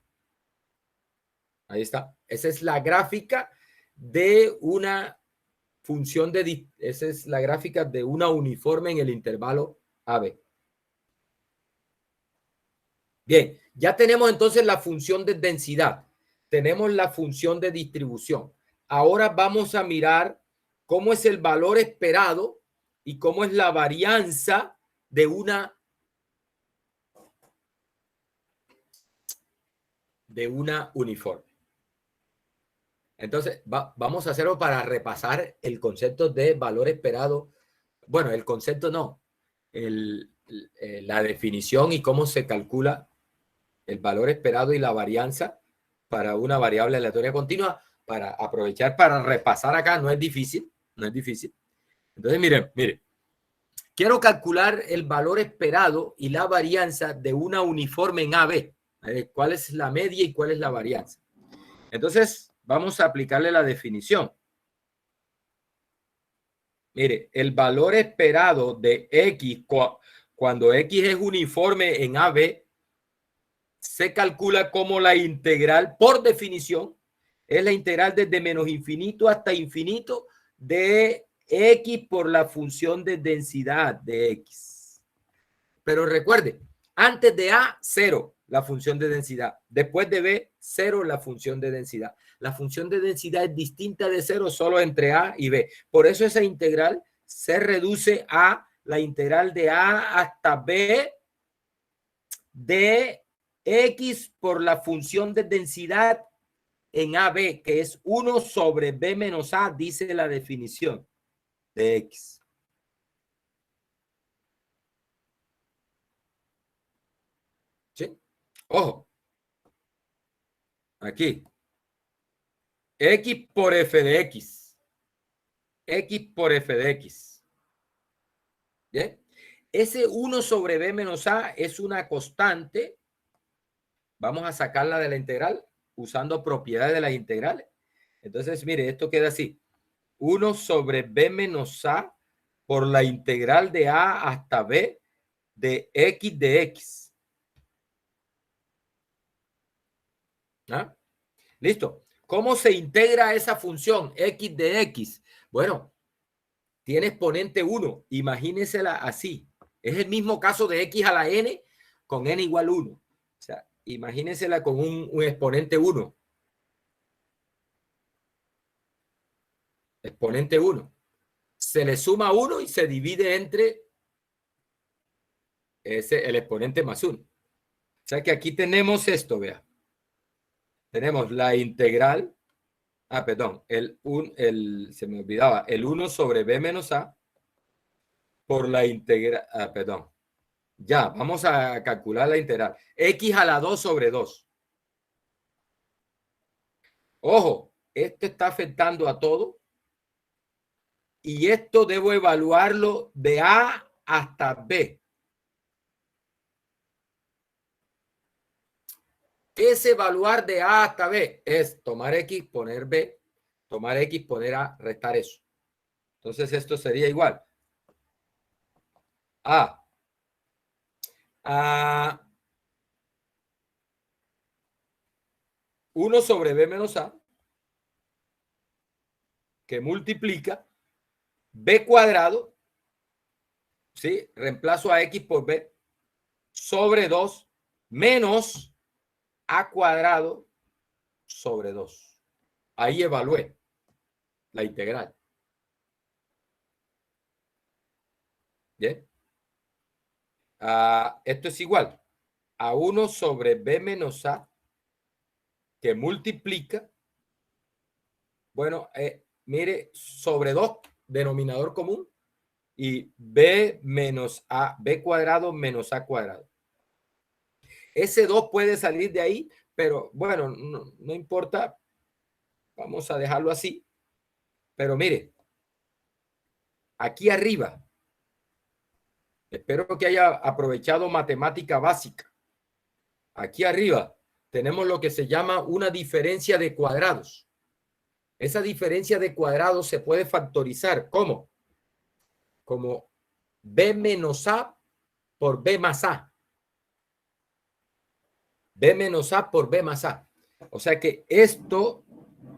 Ahí está. Esa es la gráfica de una función esa es la gráfica de una uniforme en el intervalo AB. Bien, ya tenemos entonces la función de densidad. Tenemos la función de distribución. Ahora vamos a mirar cómo es el valor esperado y cómo es la varianza de una uniforme. Entonces, vamos a hacerlo para repasar el concepto de valor esperado. Bueno, el concepto no, la definición y cómo se calcula el valor esperado y la varianza para una variable aleatoria continua, para aprovechar para repasar acá. No es difícil, no es difícil. Entonces, miren, quiero calcular el valor esperado y la varianza de una uniforme en AB. ¿Cuál es la media y cuál es la varianza? Entonces, vamos a aplicarle la definición. Mire, el valor esperado de X, cuando X es uniforme en AB, se calcula como la integral, por definición, es la integral desde menos infinito hasta infinito de X por la función de densidad de X. Pero recuerde, antes de A, 0, la función de densidad. Después de B, 0, la función de densidad. La función de densidad es distinta de 0 solo entre A y B. Por eso esa integral se reduce a la integral de A hasta B de X por la función de densidad en AB, que es 1 sobre B menos A, dice la definición de X. ¿Sí? Ojo. Aquí. X por F de X. X por F de X. ¿Bien? Ese 1 sobre B menos A es una constante. Vamos a sacarla de la integral usando propiedades de las integrales. Entonces, mire, esto queda así. 1 sobre B menos A por la integral de A hasta B de X de X. ¿Ah? Listo. ¿Cómo se integra esa función X de X? Bueno, tiene exponente 1. Imagínensela así. Es el mismo caso de X a la N con N igual 1. O sea, imagínensela con un exponente 1. Exponente 1. Se le suma 1 y se divide entre el exponente más 1. O sea que aquí tenemos esto, vea. Tenemos la integral, perdón, se me olvidaba, el 1 sobre B menos A por la integral, perdón. Ya, vamos a calcular la integral. X a la 2 sobre 2. Ojo, esto está afectando a todo. Y esto debo evaluarlo de A hasta B. ¿Qué es evaluar de A hasta B? Es tomar X, poner B, tomar X, poner A, restar eso. Entonces esto sería igual. 1 sobre B menos A, que multiplica B cuadrado, ¿sí? Reemplazo a X por B, sobre 2 menos A cuadrado sobre 2. Ahí evalué la integral. ¿Bien? Esto es igual a 1 sobre B menos A, que multiplica, bueno, mire, sobre 2, denominador común, y B menos A, B cuadrado menos A cuadrado. Ese 2 puede salir de ahí, pero bueno, no importa. Vamos a dejarlo así. Pero mire, aquí arriba, espero que haya aprovechado matemática básica. Aquí arriba tenemos lo que se llama una diferencia de cuadrados. Esa diferencia de cuadrados se puede factorizar. ¿Cómo? Como B menos A por B más A. B menos A por B más A. O sea que esto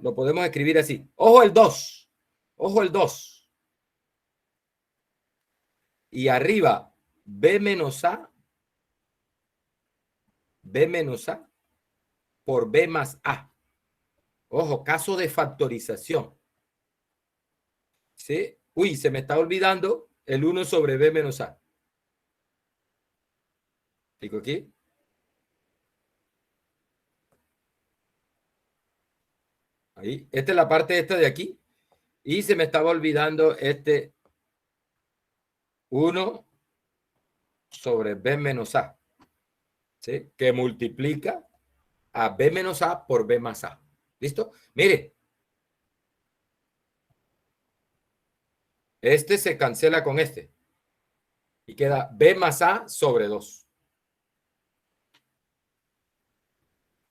lo podemos escribir así. Ojo el 2. Ojo el 2. Y arriba B menos A. B menos A por B más A. Ojo, caso de factorización. ¿Sí? Uy, se me está olvidando el 1 sobre B menos A. ¿Digo aquí? Ahí. Esta es la parte esta de aquí. Y se me estaba olvidando este 1 sobre B menos A. ¿Sí? Que multiplica a B menos A por B más A. ¿Listo? Mire. Este se cancela con este. Y queda B más A sobre 2.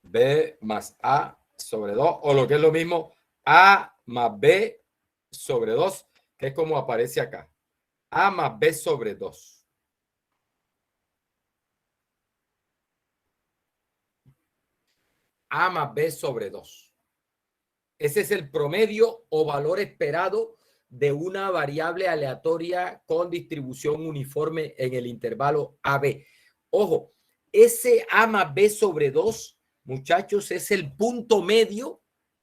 B más A sobre 2. O lo que es lo mismo, A más B sobre 2, que es como aparece acá. A más B sobre 2. A más B sobre 2. Ese es el promedio o valor esperado de una variable aleatoria con distribución uniforme en el intervalo AB. Ojo, ese A más B sobre 2, muchachos, es el punto medio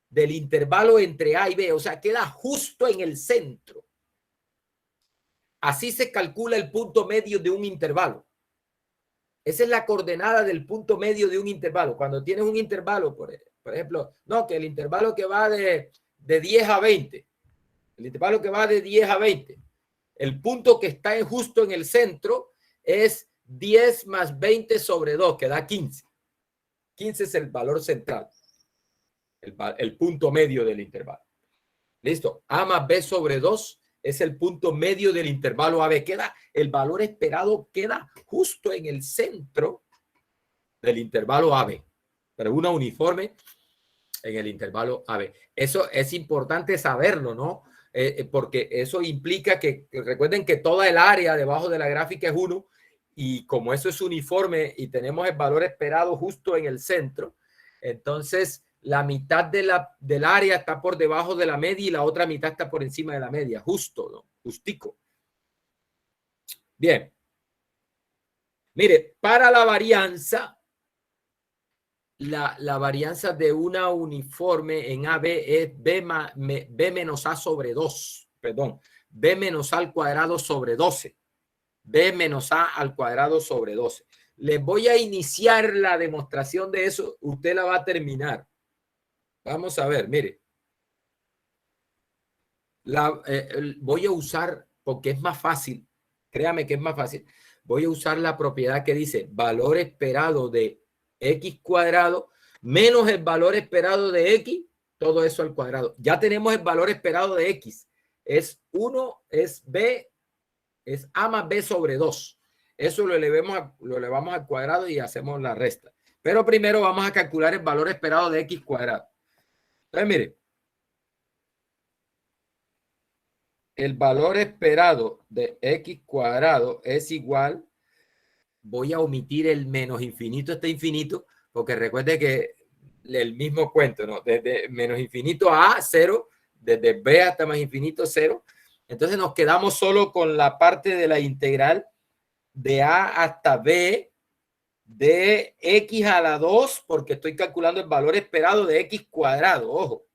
del intervalo entre A y B. O sea, queda justo en el centro. Así se calcula el punto medio de un intervalo. Esa es la coordenada del punto medio de un intervalo. Cuando tienes un intervalo, por ejemplo, no, que el intervalo que va de 10 a 20, el intervalo que va de 10 a 20, el punto que está justo en el centro es 10 más 20 sobre 2, que da 15. 15 es el valor central, el punto medio del intervalo. Listo. A más B sobre 2 es el punto medio del intervalo AB. Queda, el valor esperado queda justo en el centro del intervalo AB, pero una uniforme en el intervalo AB. Eso es importante saberlo, ¿no? Porque eso implica que recuerden que toda el área debajo de la gráfica es 1 y como eso es uniforme y tenemos el valor esperado justo en el centro, entonces la mitad del área está por debajo de la media y la otra mitad está por encima de la media, justo, ¿no? Justico. Bien. Mire, para la varianza, la varianza de una uniforme en AB es B menos A sobre 2, perdón, B menos A al cuadrado sobre 12, B menos A al cuadrado sobre 12. Les voy a iniciar la demostración de eso, usted la va a terminar. Vamos a ver, mire. Voy a usar, porque es más fácil, créame que es más fácil, voy a usar la propiedad que dice valor esperado de X cuadrado menos el valor esperado de X, todo eso al cuadrado. Ya tenemos el valor esperado de X. Es 1, es B, es A más B sobre 2. Eso lo elevamos al cuadrado y hacemos la resta. Pero primero vamos a calcular el valor esperado de X cuadrado. Entonces, mire. el valor esperado de x cuadrado es igual, voy a omitir el menos infinito hasta infinito, porque recuerde que el mismo cuento, ¿no? Desde menos infinito a cero, desde b hasta más infinito cero. Entonces nos quedamos solo con la parte de la integral de a hasta b de x a la 2, porque estoy calculando el valor esperado de x cuadrado. Ojo,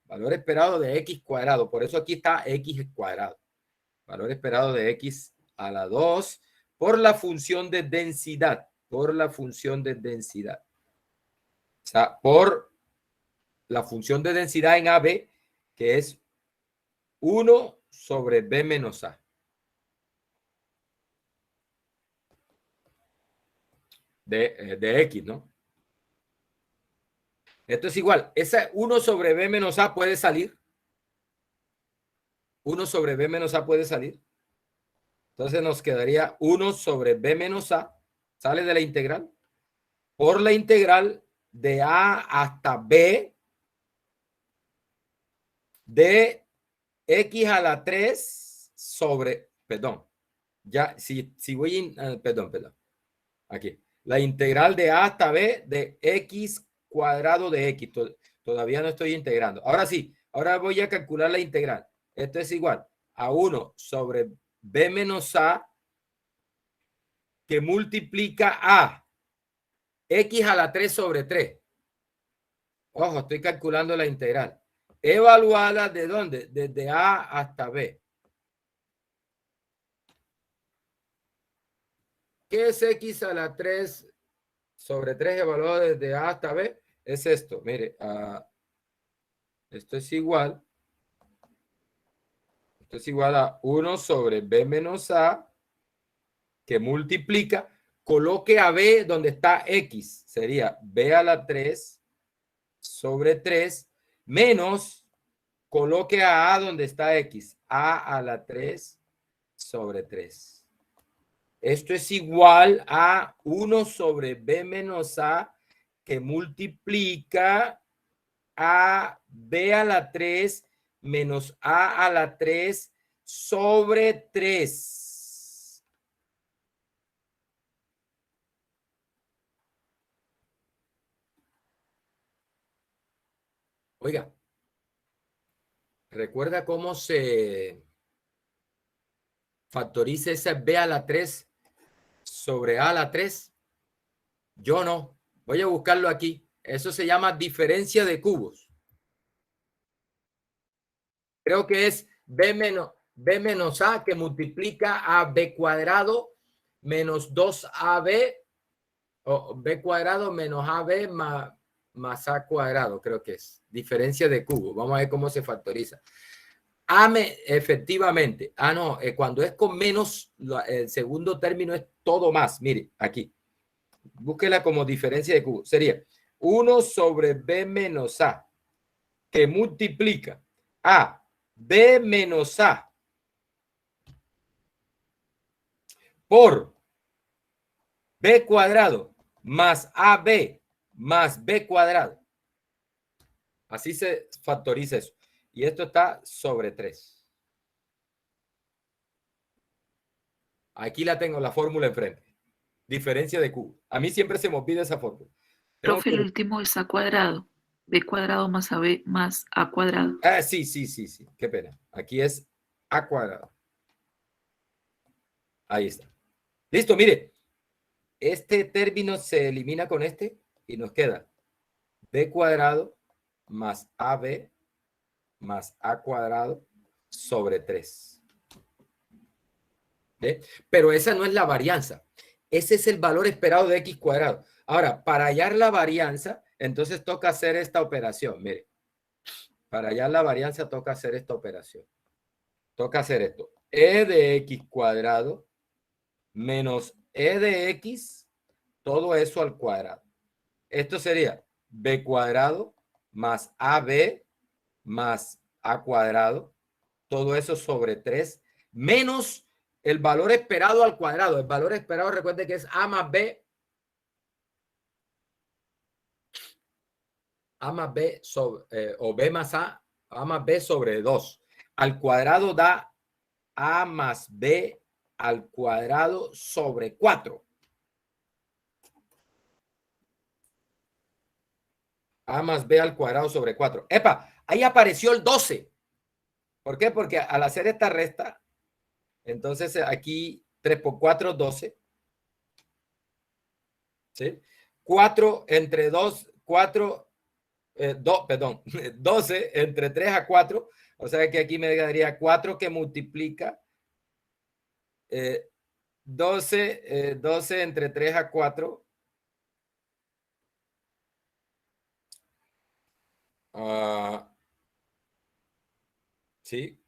valor esperado de x cuadrado. Por eso aquí está x cuadrado. Valor esperado de x a la 2 por la función de densidad. Por la función de densidad. O sea, por la función de densidad en AB, que es 1 sobre B menos A. De X, ¿no? Esto es igual. Esa 1 sobre B menos A puede salir. 1 sobre B menos A puede salir. Entonces nos quedaría 1 sobre B menos A. Sale de la integral. Por la integral de A hasta B de X a la 3 sobre, perdón, ya, si voy, perdón, aquí, la integral de A hasta B de X cuadrado de X, todavía no estoy integrando, ahora sí, ahora voy a calcular la integral, esto es igual a 1 sobre B menos A que multiplica a X a la 3 sobre 3, ojo, estoy calculando la integral, evaluada de dónde, desde A hasta B. ¿Qué es X a la 3 sobre 3 evaluado desde A hasta B? Es esto, mire, esto es igual a 1 sobre B menos A que multiplica, coloque a B donde está X, sería B a la 3 sobre 3 menos, coloque a A donde está X, A a la 3 sobre 3. Esto es igual a 1 sobre B menos A que multiplica a B a la 3 menos A a la 3 sobre 3. Oiga, ¿recuerda cómo se factoriza ese B a la 3 sobre A a la 3? Yo no. Voy a buscarlo aquí. Eso se llama diferencia de cubos. Creo que es B menos A que multiplica a B cuadrado menos 2AB o B cuadrado menos AB más A cuadrado, creo que es. Diferencia de cubo. Vamos a ver cómo se factoriza. Efectivamente. No, cuando es con menos, el segundo término es todo más. Mire, aquí. Búsquela como diferencia de cubo. Sería 1 sobre B menos A que multiplica a B menos A por B cuadrado más AB más B cuadrado. Así se factoriza eso. Y esto está sobre 3. Aquí la tengo, la fórmula enfrente. Diferencia de cubo. A mí siempre se me olvida esa fórmula. Profe, el último es a cuadrado. B cuadrado más AB más A cuadrado. Sí. Qué pena. Aquí es A cuadrado. Ahí está. Listo, mire. Este término se elimina con este y nos queda B cuadrado más AB más A cuadrado sobre 3. ¿Ve? Pero esa no es la varianza. Ese es el valor esperado de X cuadrado. Ahora, para hallar la varianza, entonces toca hacer esta operación. Mire, para hallar la varianza toca hacer esta operación. Toca hacer esto. E de X cuadrado menos E de X, todo eso al cuadrado. Esto sería B cuadrado más AB más A cuadrado, todo eso sobre 3, menos el valor esperado al cuadrado. El valor esperado, recuerde que es A más B, A más B sobre, o B más A más B sobre 2. Al cuadrado da a más b al cuadrado sobre 4. A más b al cuadrado sobre 4. ¡Epa! Ahí apareció el 12. ¿Por qué? Porque al hacer esta resta, entonces aquí 3 por 4, 12. ¿Sí? 4 entre 2, 4, 2, perdón, 12 entre 3 a 4. O sea que aquí me daría 4 que multiplica 12, 12 entre 3 a 4. ¿Sí?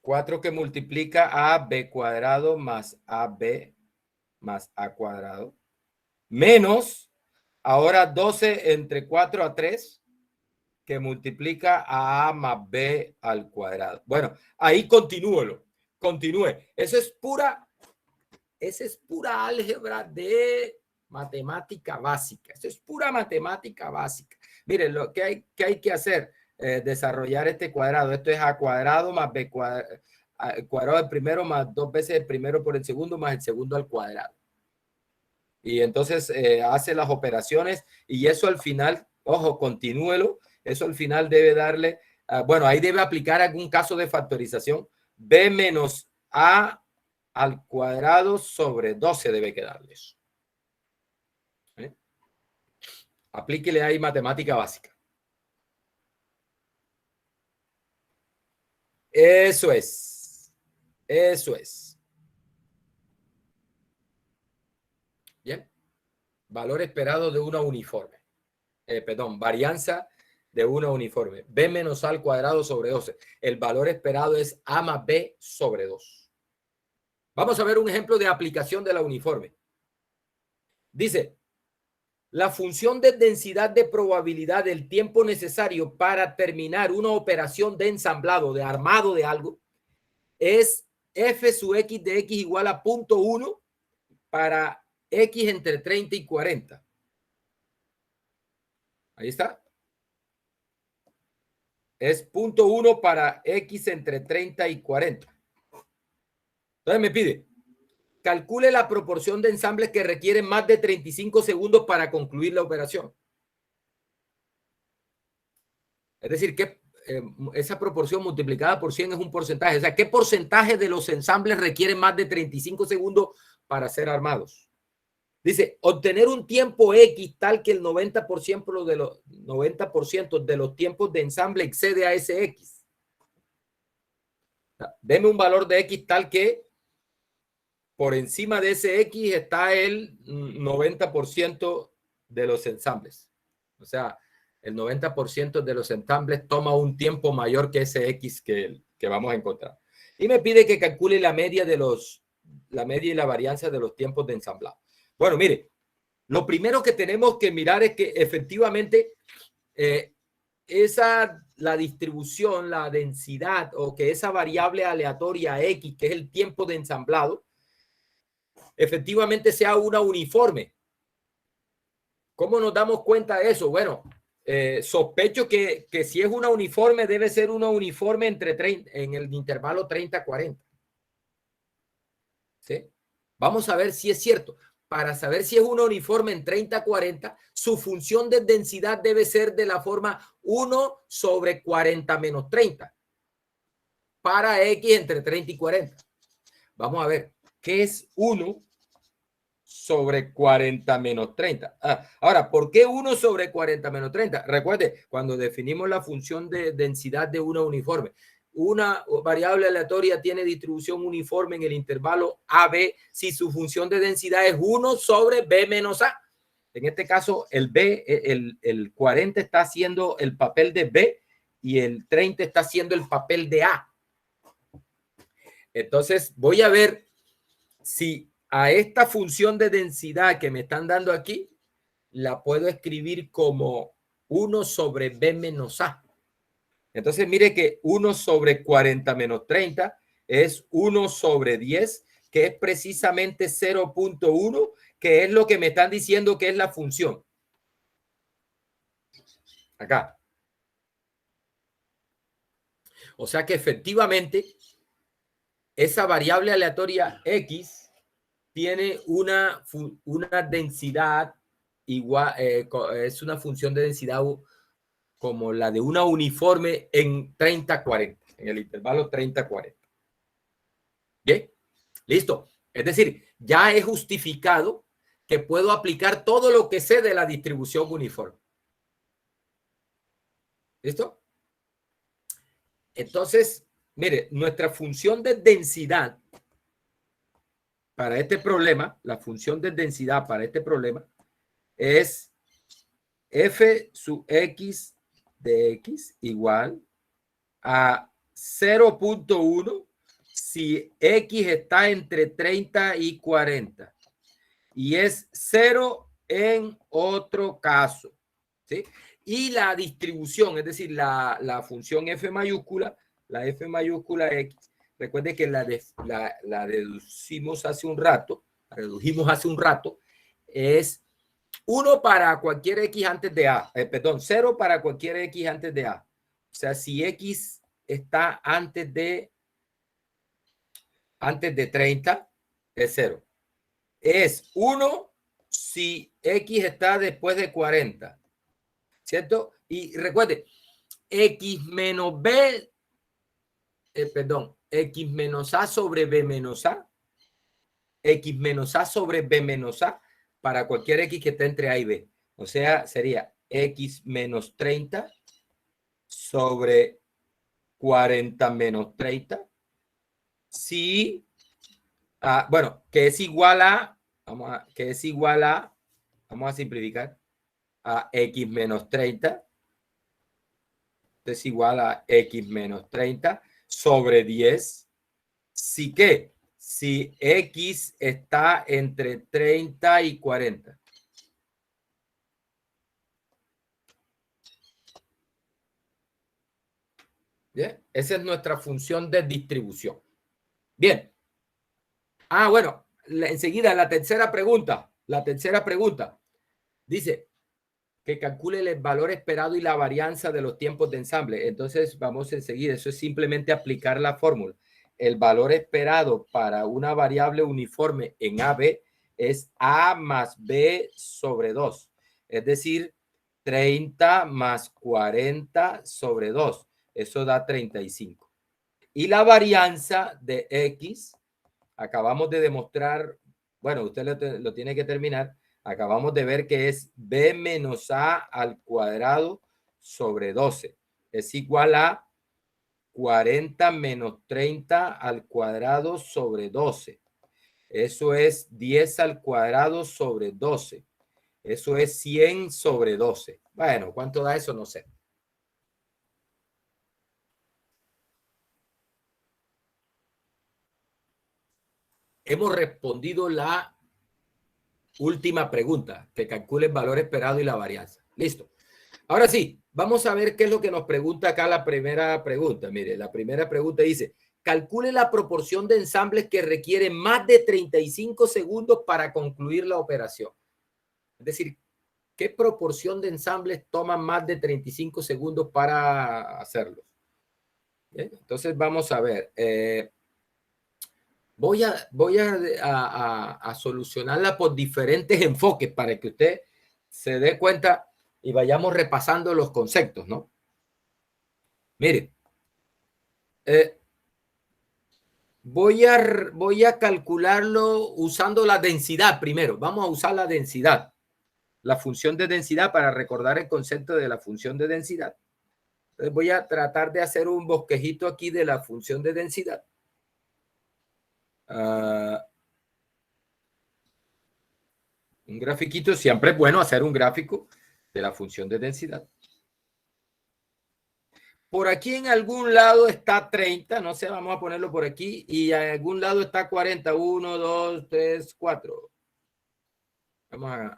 4 que multiplica a b cuadrado más ab más a cuadrado. Menos, ahora 12 entre 4 a 3, que multiplica a más b al cuadrado. Bueno, ahí continúelo. Continúe. Esa es pura álgebra de matemática básica. Eso es pura matemática básica. Miren, lo que hay que hacer, desarrollar este cuadrado. Esto es a cuadrado más b cuadrado, cuadrado del primero más 2 veces el primero por el segundo más el segundo al cuadrado. Y entonces hace las operaciones y eso al final, ojo, continúelo, eso al final debe darle, bueno, ahí debe aplicar algún caso de factorización. B menos A al cuadrado sobre 12 debe quedarle eso. Aplíquele ahí matemática básica. Eso es. Eso es. Bien. Valor esperado de una uniforme. Perdón, varianza de una uniforme. B menos A al cuadrado sobre 12. El valor esperado es A más B sobre 2. Vamos a ver un ejemplo de aplicación de la uniforme. Dice, la función de densidad de probabilidad del tiempo necesario para terminar una operación de ensamblado, de armado de algo, es f sub x de x igual a 0.1 para x entre 30 y 40. Ahí está. Es 0.1 para x entre 30 y 40. Entonces me pide, calcule la proporción de ensambles que requieren más de 35 segundos para concluir la operación. Es decir, que esa proporción multiplicada por 100 es un porcentaje. O sea, ¿qué porcentaje de los ensambles requieren más de 35 segundos para ser armados? Dice, obtener un tiempo X tal que el 90% de los tiempos de ensamble excede a ese X. Deme un valor de X tal que por encima de ese X está el 90% de los ensambles. O sea, el 90% de los ensambles toma un tiempo mayor que ese X que vamos a encontrar. Y me pide que calcule la media y la varianza de los tiempos de ensamblado. Bueno, mire, lo primero que tenemos que mirar es que efectivamente la distribución, la densidad o que esa variable aleatoria X, que es el tiempo de ensamblado, efectivamente sea una uniforme. ¿Cómo nos damos cuenta de eso? Bueno, sospecho que si es una uniforme, debe ser una uniforme en el intervalo 30-40. ¿Sí? Vamos a ver si es cierto. Para saber si es una uniforme en 30-40, su función de densidad debe ser de la forma 1 sobre 40 menos 30 para X entre 30 y 40. Vamos a ver, ¿qué es 1 sobre 40 menos 30? Ahora, ¿por qué 1 sobre 40 menos 30? Recuerde, cuando definimos la función de densidad de una uniforme, una variable aleatoria tiene distribución uniforme en el intervalo AB si su función de densidad es 1 sobre B menos A. En este caso, el 40 está haciendo el papel de B y el 30 está haciendo el papel de A. Entonces, voy a ver si a esta función de densidad que me están dando aquí, la puedo escribir como 1 sobre B menos A. Entonces, mire que 1 sobre 40 menos 30 es 1 sobre 10, que es precisamente 0.1, que es lo que me están diciendo que es la función. Acá. O sea que efectivamente esa variable aleatoria X tiene una densidad igual, es una función de densidad como la de una uniforme en 30-40, en el intervalo 30-40. ¿Bien? Listo. Es decir, ya he justificado que puedo aplicar todo lo que sé de la distribución uniforme. ¿Listo? Entonces, mire, nuestra función de densidad para este problema, la función de densidad para este problema es f sub x de x igual a 0.1 si x está entre 30 y 40 y es 0 en otro caso, ¿sí? Y la distribución, es decir, la función f mayúscula, la f mayúscula x, recuerde que la redujimos hace un rato, es 1 para cualquier x antes de a, perdón, 0 para cualquier x antes de a. O sea, si x está antes de 30, es 0. Es 1 si x está después de 40, ¿cierto? Y recuerde, x menos b, x menos a sobre b menos a, x menos a sobre b menos a, para cualquier x que esté entre a y b. O sea, sería x menos 30 sobre 40 menos 30. Si, bueno, que es igual a, vamos a simplificar, a x menos 30. Es igual a x menos 30 sobre 10. ¿Sí qué? Si x está entre 30 y 40. ¿Bien? Esa es nuestra función de distribución. Bien. Bueno, enseguida la tercera pregunta. Dice que calcule el valor esperado y la varianza de los tiempos de ensamble. Entonces vamos enseguida. Eso es simplemente aplicar la fórmula. El valor esperado para una variable uniforme en AB es A más B sobre 2. Es decir, 30 más 40 sobre 2. Eso da 35. Y la varianza de X, acabamos de demostrar, bueno, usted lo tiene que terminar, acabamos de ver que es B menos A al cuadrado sobre 12. Es igual a 40 menos 30 al cuadrado sobre 12. Eso es 10 al cuadrado sobre 12. Eso es 100 sobre 12. Bueno, ¿cuánto da eso? No sé. Hemos respondido la última pregunta, que calcule el valor esperado y la varianza. Listo. Ahora sí, vamos a ver qué es lo que nos pregunta acá la primera pregunta. Mire, la primera pregunta dice, calcule la proporción de ensambles que requieren más de 35 segundos para concluir la operación. Es decir, ¿qué proporción de ensambles toman más de 35 segundos para hacerlos? ¿Bien? Entonces vamos a ver. Voy a solucionarla por diferentes enfoques para que usted se dé cuenta y vayamos repasando los conceptos, ¿no? Mire, voy a calcularlo usando la densidad primero. Vamos a usar la densidad, la función de densidad para recordar el concepto de la función de densidad. Entonces voy a tratar de hacer un bosquejito aquí de la función de densidad. Un grafiquito, siempre es bueno hacer un gráfico de la función de densidad. Por aquí en algún lado está 30, no sé, vamos a ponerlo por aquí, y en algún lado está 40, 1, 2, 3, 4. Vamos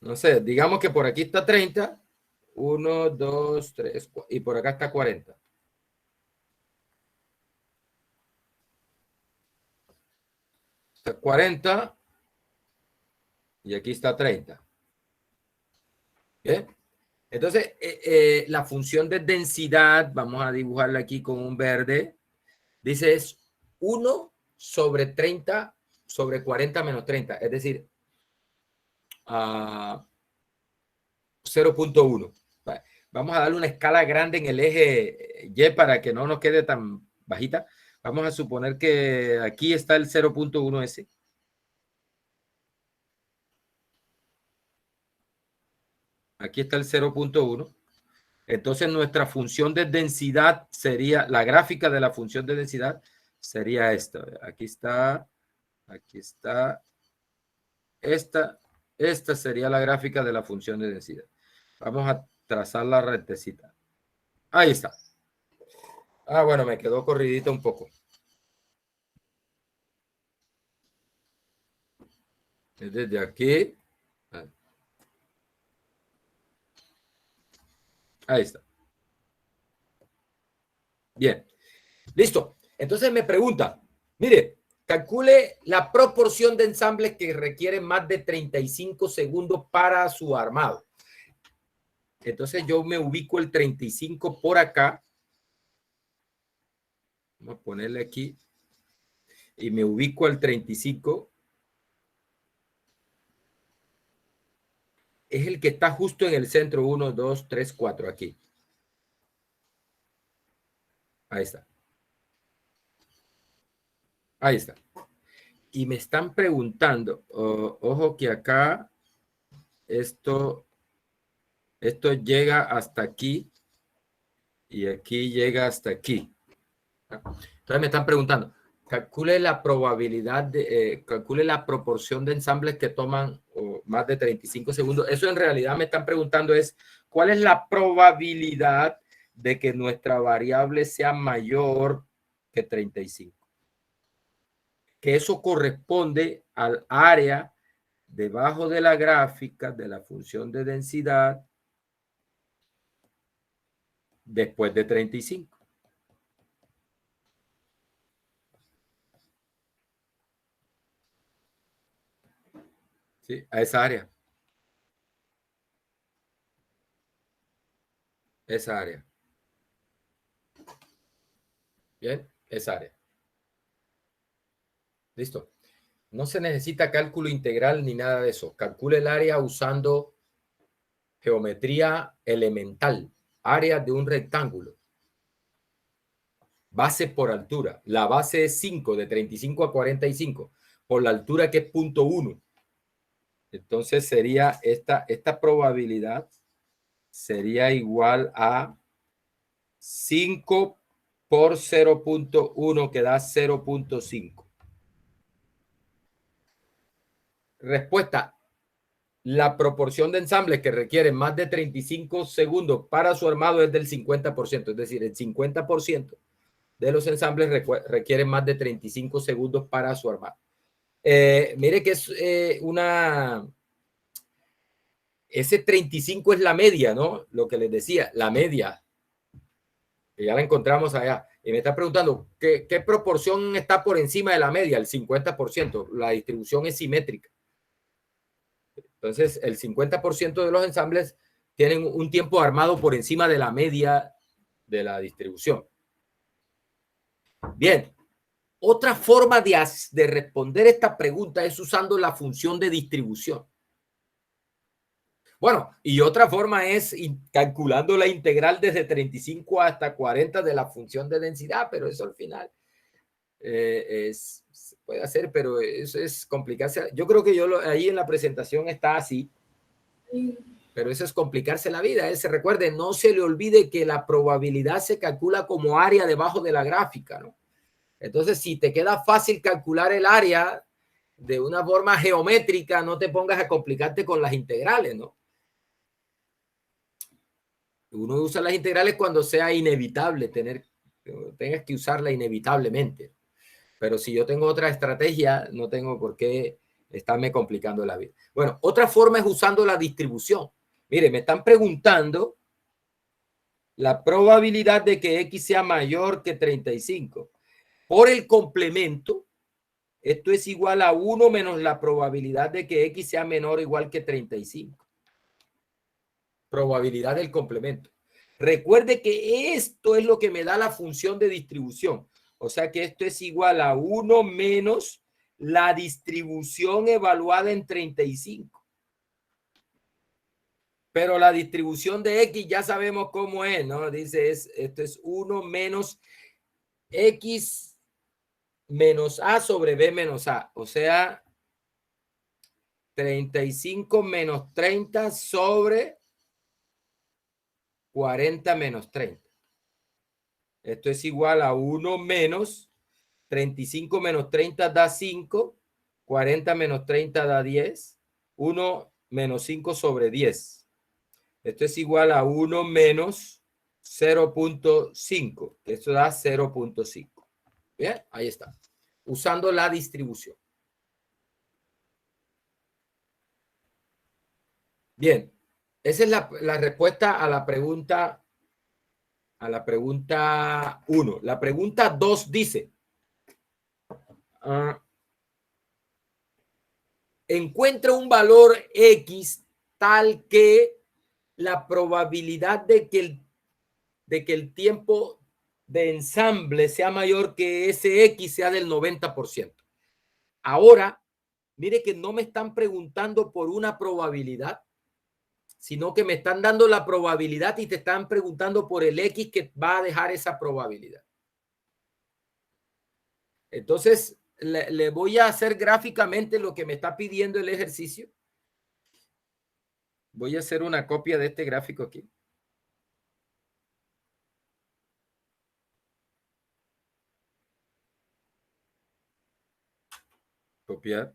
no sé, digamos que por aquí está 30, 1, 2, 3, 4, y por acá está 40. Está 40 y aquí está 30. ¿Bien? Entonces, la función de densidad, vamos a dibujarla aquí con un verde. Dice es 1 sobre 30 sobre 40 menos 30, es decir, 0.1. Vamos a darle una escala grande en el eje Y para que no nos quede tan bajita. Vamos a suponer que aquí está el 0.1S. Aquí está el 0.1. Entonces nuestra función de densidad sería, la gráfica de la función de densidad sería esta. Aquí está, esta sería la gráfica de la función de densidad. Vamos a trazar la rectecita. Ahí está. Bueno, me quedó corridita un poco. Desde aquí. Ahí está. Bien. Listo. Entonces me pregunta, mire, calcule la proporción de ensambles que requieren más de 35 segundos para su armado. Entonces yo me ubico el 35 por acá. Vamos a ponerle aquí. Y me ubico el 35. Es el que está justo en el centro. 1, 2, 3, 4 aquí. Ahí está. Ahí está. Y me están preguntando, ojo que acá esto llega hasta aquí y aquí llega hasta aquí. Entonces me están preguntando, calcule la probabilidad calcule la proporción de ensambles que toman más de 35 segundos. Eso en realidad me están preguntando es, ¿cuál es la probabilidad de que nuestra variable sea mayor que 35? Que eso corresponde al área debajo de la gráfica de la función de densidad después de 35. ¿Sí? A esa área. Esa área. Bien, esa área. Listo. No se necesita cálculo integral ni nada de eso. Calcule el área usando geometría elemental. Área de un rectángulo. Base por altura. La base es 5, de 35 a 45. Por la altura que es 0.1. Entonces sería esta probabilidad sería igual a 5 por 0.1 que da 0.5. Respuesta. La proporción de ensambles que requieren más de 35 segundos para su armado es del 50%. Es decir, el 50% de los ensambles requieren más de 35 segundos para su armado. Mire que es ese 35 es la media, ¿no? Lo que les decía, la media. Que ya la encontramos allá. Y me está preguntando, ¿qué proporción está por encima de la media? El 50%. La distribución es simétrica. Entonces, el 50% de los ensambles tienen un tiempo armado por encima de la media de la distribución. Bien. Otra forma de responder esta pregunta es usando la función de distribución. Bueno, y otra forma es calculando la integral desde 35 hasta 40 de la función de densidad, pero eso al final se puede hacer, pero eso es complicarse. Yo creo que ahí en la presentación está así, pero eso es complicarse la vida. Recuerde, no se le olvide que la probabilidad se calcula como área debajo de la gráfica, ¿no? Entonces, si te queda fácil calcular el área de una forma geométrica, no te pongas a complicarte con las integrales, ¿no? Uno usa las integrales cuando sea inevitable tengas que usarla inevitablemente. Pero si yo tengo otra estrategia, no tengo por qué estarme complicando la vida. Bueno, otra forma es usando la distribución. Mire, me están preguntando la probabilidad de que X sea mayor que 35. Por el complemento, esto es igual a 1 menos la probabilidad de que X sea menor o igual que 35. Probabilidad del complemento. Recuerde que esto es lo que me da la función de distribución. O sea que esto es igual a 1 menos la distribución evaluada en 35. Pero la distribución de X ya sabemos cómo es, ¿no? Dice, esto es 1 menos X menos A sobre B menos A. O sea, 35 menos 30 sobre 40 menos 30. Esto es igual a 1 menos 35 menos 30 da 5. 40 menos 30 da 10. 1 menos 5 sobre 10. Esto es igual a 1 menos 0.5. Esto da 0.5. Bien, ahí está. Usando la distribución. Bien, esa es la respuesta a la pregunta 1. La pregunta 2 dice, encuentra un valor X tal que la probabilidad de que el tiempo de ensamble sea mayor que ese X sea del 90%. Ahora, mire que no me están preguntando por una probabilidad, sino que me están dando la probabilidad y te están preguntando por el X que va a dejar esa probabilidad. Entonces, le voy a hacer gráficamente lo que me está pidiendo el ejercicio. Voy a hacer una copia de este gráfico aquí. Copiar.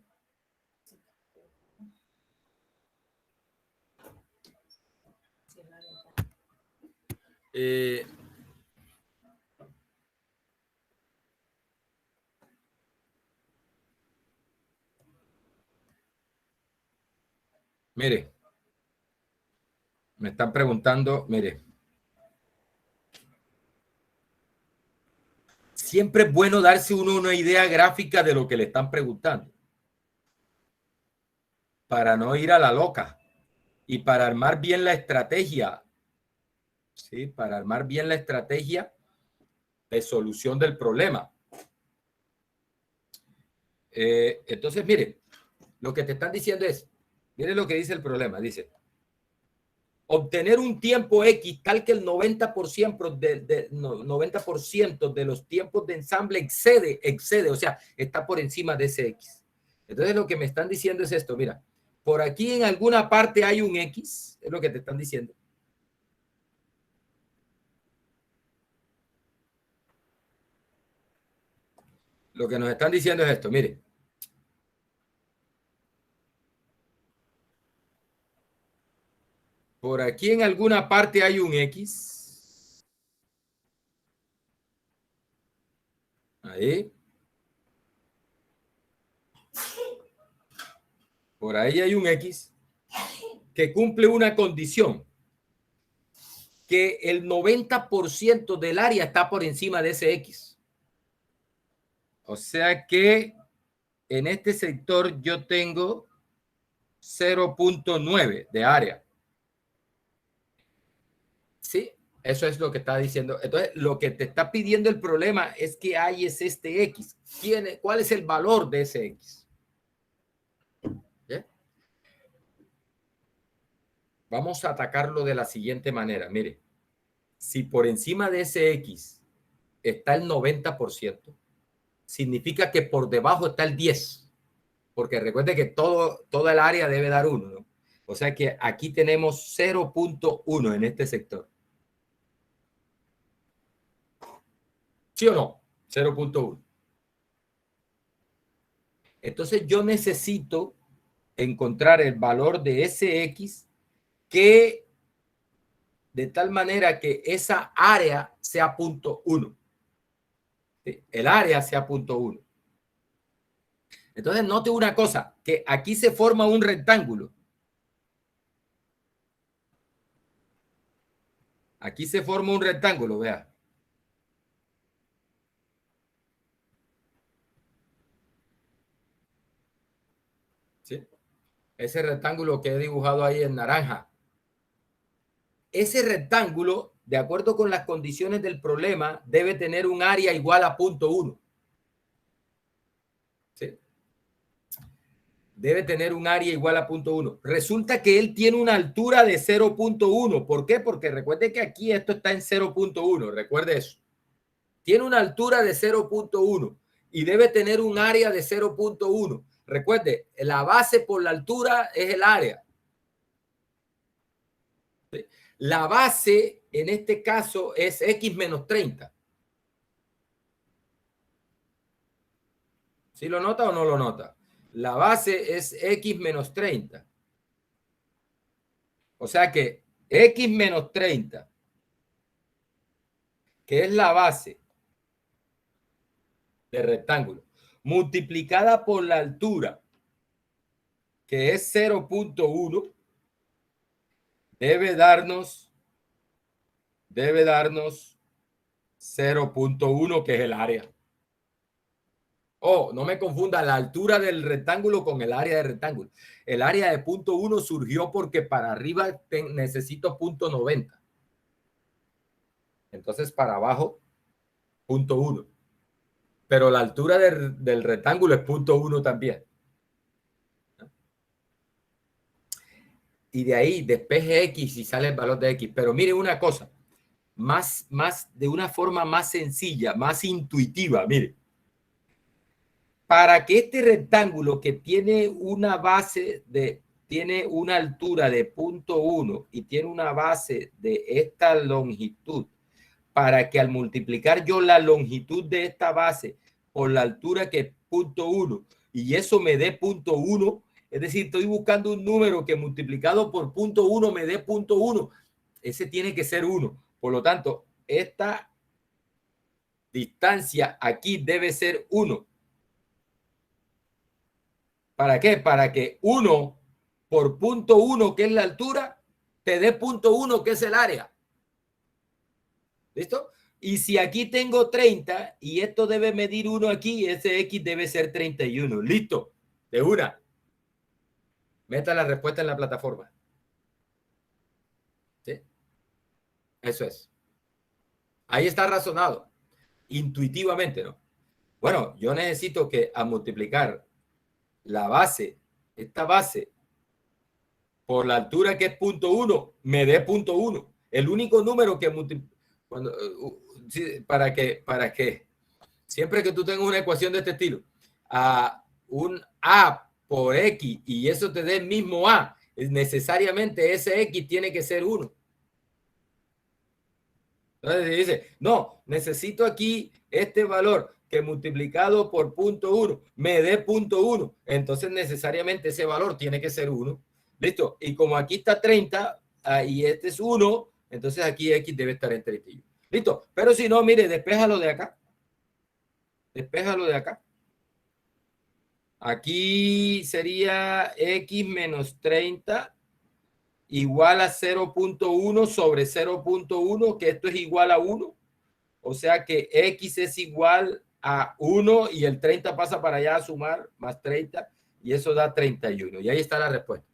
Mire, me están preguntando, mire. Siempre es bueno darse uno una idea gráfica de lo que le están preguntando. Para no ir a la loca. Y para armar bien la estrategia. ¿Sí? Para armar bien la estrategia de solución del problema. Entonces, miren, lo que te están diciendo es, miren lo que dice el problema. Dice, obtener un tiempo X tal que el 90% de los tiempos de ensamble excede, o sea, está por encima de ese X. Entonces lo que me están diciendo es esto, mira, por aquí en alguna parte hay un X, es lo que te están diciendo. Lo que nos están diciendo es esto, mire. Por aquí en alguna parte hay un X. Ahí. Por ahí hay un X que cumple una condición. Que el 90% del área está por encima de ese X. O sea que en este sector yo tengo 0.9 de área. Sí, eso es lo que está diciendo. Entonces, lo que te está pidiendo el problema es que hay es este X. ¿Cuál es el valor de ese X? ¿Bien? Vamos a atacarlo de la siguiente manera. Mire, si por encima de ese X está el 90%, significa que por debajo está el 10%. Porque recuerde que toda el área debe dar 1, ¿no? O sea que aquí tenemos 0.1 en este sector. ¿Sí o no? 0.1. Entonces yo necesito encontrar el valor de ese X que de tal manera que esa área sea 0.1. ¿Sí? El área sea 0.1. Entonces note una cosa, que aquí se forma un rectángulo. Aquí se forma un rectángulo, vea. ¿Sí? Ese rectángulo que he dibujado ahí en naranja. Ese rectángulo de acuerdo con las condiciones del problema, debe tener un área igual a 0.1. ¿Sí? Debe tener un área igual a 0.1. Resulta que él tiene una altura de 0.1. ¿Por qué? Porque recuerde que aquí esto está en 0.1. Recuerde eso. Tiene una altura de 0.1 y debe tener un área de 0.1. Recuerde, la base por la altura es el área. La base en este caso es x menos 30. ¿Sí lo nota o no lo nota? La base es x menos 30. O sea que x menos 30, que es la base del rectángulo, multiplicada por la altura, que es 0.1, debe darnos 0.1, que es el área. Oh, no me confunda la altura del rectángulo con el área del rectángulo. El área de 0.1 surgió porque para arriba necesito 0.90. Entonces para abajo 0.1. Pero la altura del rectángulo es 0.1 también. Y de ahí despeje X y sale el valor de X. Pero mire una cosa, más de una forma más sencilla, más intuitiva, mire. Para que este rectángulo que tiene una base tiene una altura de 0.1 y tiene una base de esta longitud, para que al multiplicar yo la longitud de esta base por la altura que es 0.1 y eso me dé 0.1, es decir, estoy buscando un número que multiplicado por 0.1 me dé 0.1, ese tiene que ser 1. Por lo tanto, esta distancia aquí debe ser 1. ¿Para qué? Para que 1 por 0.1, que es la altura, te dé 0.1, que es el área. ¿Listo? Y si aquí tengo 30 y esto debe medir 1 aquí, ese X debe ser 31. Listo. De una. Meta la respuesta en la plataforma. ¿Sí? Eso es. Ahí está razonado. Intuitivamente, ¿no? Bueno, yo necesito que a multiplicar la base, esta base, por la altura que es 0.1, me dé 0.1. El único número que para que siempre que tú tengas una ecuación de este estilo, un A por X y eso te dé el mismo A, necesariamente ese X tiene que ser 1. Entonces se dice, no, necesito aquí este valor que multiplicado por 0.1 me dé 0.1. Entonces necesariamente ese valor tiene que ser 1. Listo. Y como aquí está 30 y este es 1, entonces aquí X debe estar en 31. Listo. Pero si no, mire, despéjalo de acá. Despéjalo de acá. Aquí sería X menos 30 igual a 0.1 sobre 0.1, que esto es igual a 1. O sea que X es igual a 1 y el 30 pasa para allá a sumar más 30 y eso da 31. Y ahí está la respuesta.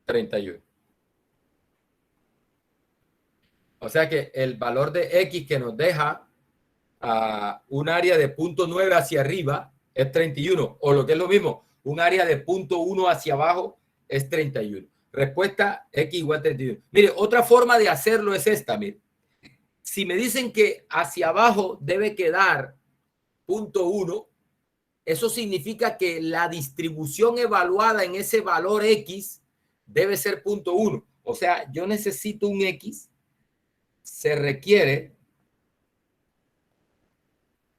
31. O sea que el valor de X que nos deja un área de 0.9 hacia arriba es 31. O lo que es lo mismo, un área de 0.1 hacia abajo es 31. Respuesta X igual a 31. Mire, otra forma de hacerlo es esta, mire. Si me dicen que hacia abajo debe quedar 0.1, eso significa que la distribución evaluada en ese valor X debe ser 0.1. O sea, yo necesito un X, se requiere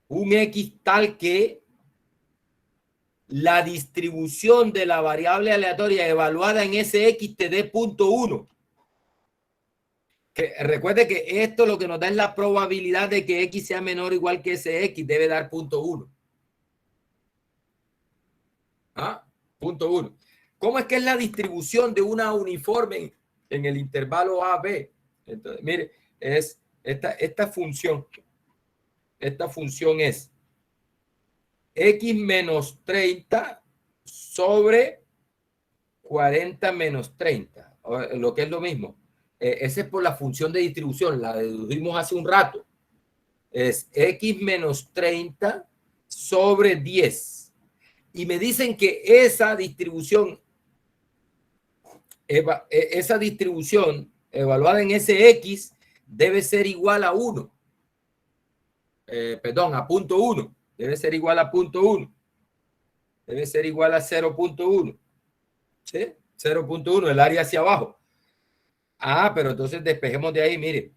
un X tal que la distribución de la variable aleatoria evaluada en ese X te dé 0.1. Que recuerde que esto lo que nos da es la probabilidad de que X sea menor o igual que ese X, debe dar 0.1. ¿Ah? 0.1. ¿Cómo es que es la distribución de una uniforme en el intervalo AB? Entonces, mire, es esta función. Esta función es X menos 30 sobre 40 menos 30, lo que es lo mismo. Ese es por la función de distribución, la dedujimos hace un rato. Es x menos 30 sobre 10. Y me dicen que esa distribución evaluada en ese x debe ser igual a 1. Perdón, a punto 1. Debe ser igual a punto 1. Debe ser igual a 0.1. ¿Sí? 0.1, el área hacia abajo. Pero entonces despejemos de ahí, mire.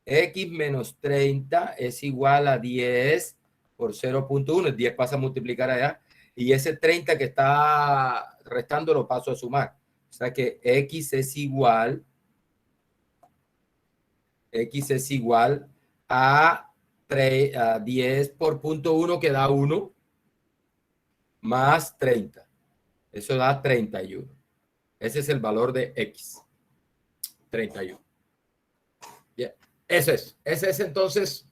X menos 30 es igual a 10 por 0.1. El 10 pasa a multiplicar allá. Y ese 30 que está restando lo paso a sumar. O sea que X es igual a 10 por punto 1, que da 1, más 30. Eso da 31. Ese es el valor de X. 31. Bien. Ese es entonces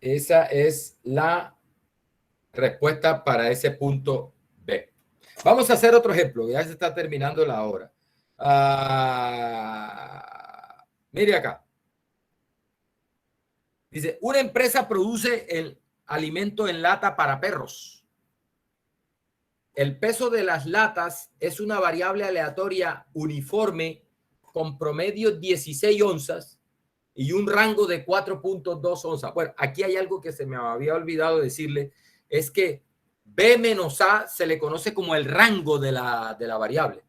esa es la respuesta para ese punto B. Vamos a hacer otro ejemplo. Ya se está terminando la hora. Mire acá. Dice, una empresa produce el alimento en lata para perros. El peso de las latas es una variable aleatoria uniforme con promedio 16 onzas y un rango de 4.2 onzas. Bueno, aquí hay algo que se me había olvidado decirle, es que B menos A se le conoce como el rango de la variable.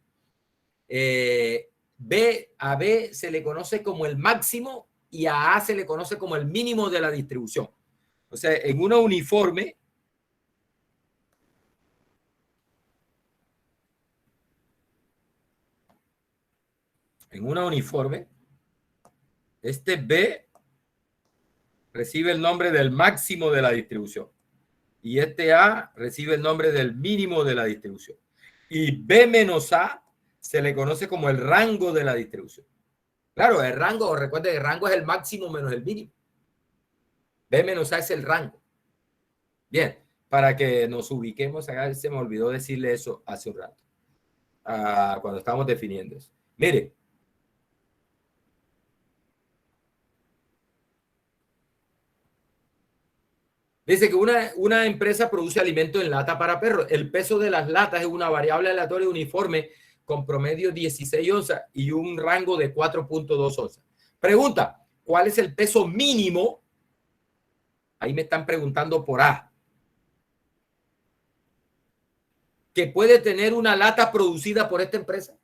A B se le conoce como el máximo y a se le conoce como el mínimo de la distribución. O sea, en una uniforme, este B recibe el nombre del máximo de la distribución y este A recibe el nombre del mínimo de la distribución. Y B menos A se le conoce como el rango de la distribución. Claro, el rango, recuerden que el rango es el máximo menos el mínimo. B menos A es el rango. Bien, para que nos ubiquemos acá, se me olvidó decirle eso hace un rato, cuando estábamos definiendo eso. Mire, dice que una empresa produce alimento en lata para perros. El peso de las latas es una variable aleatoria uniforme con promedio 16 onzas y un rango de 4.2 onzas. Pregunta, ¿cuál es el peso mínimo? Ahí me están preguntando por A. ¿Que puede tener una lata producida por esta empresa?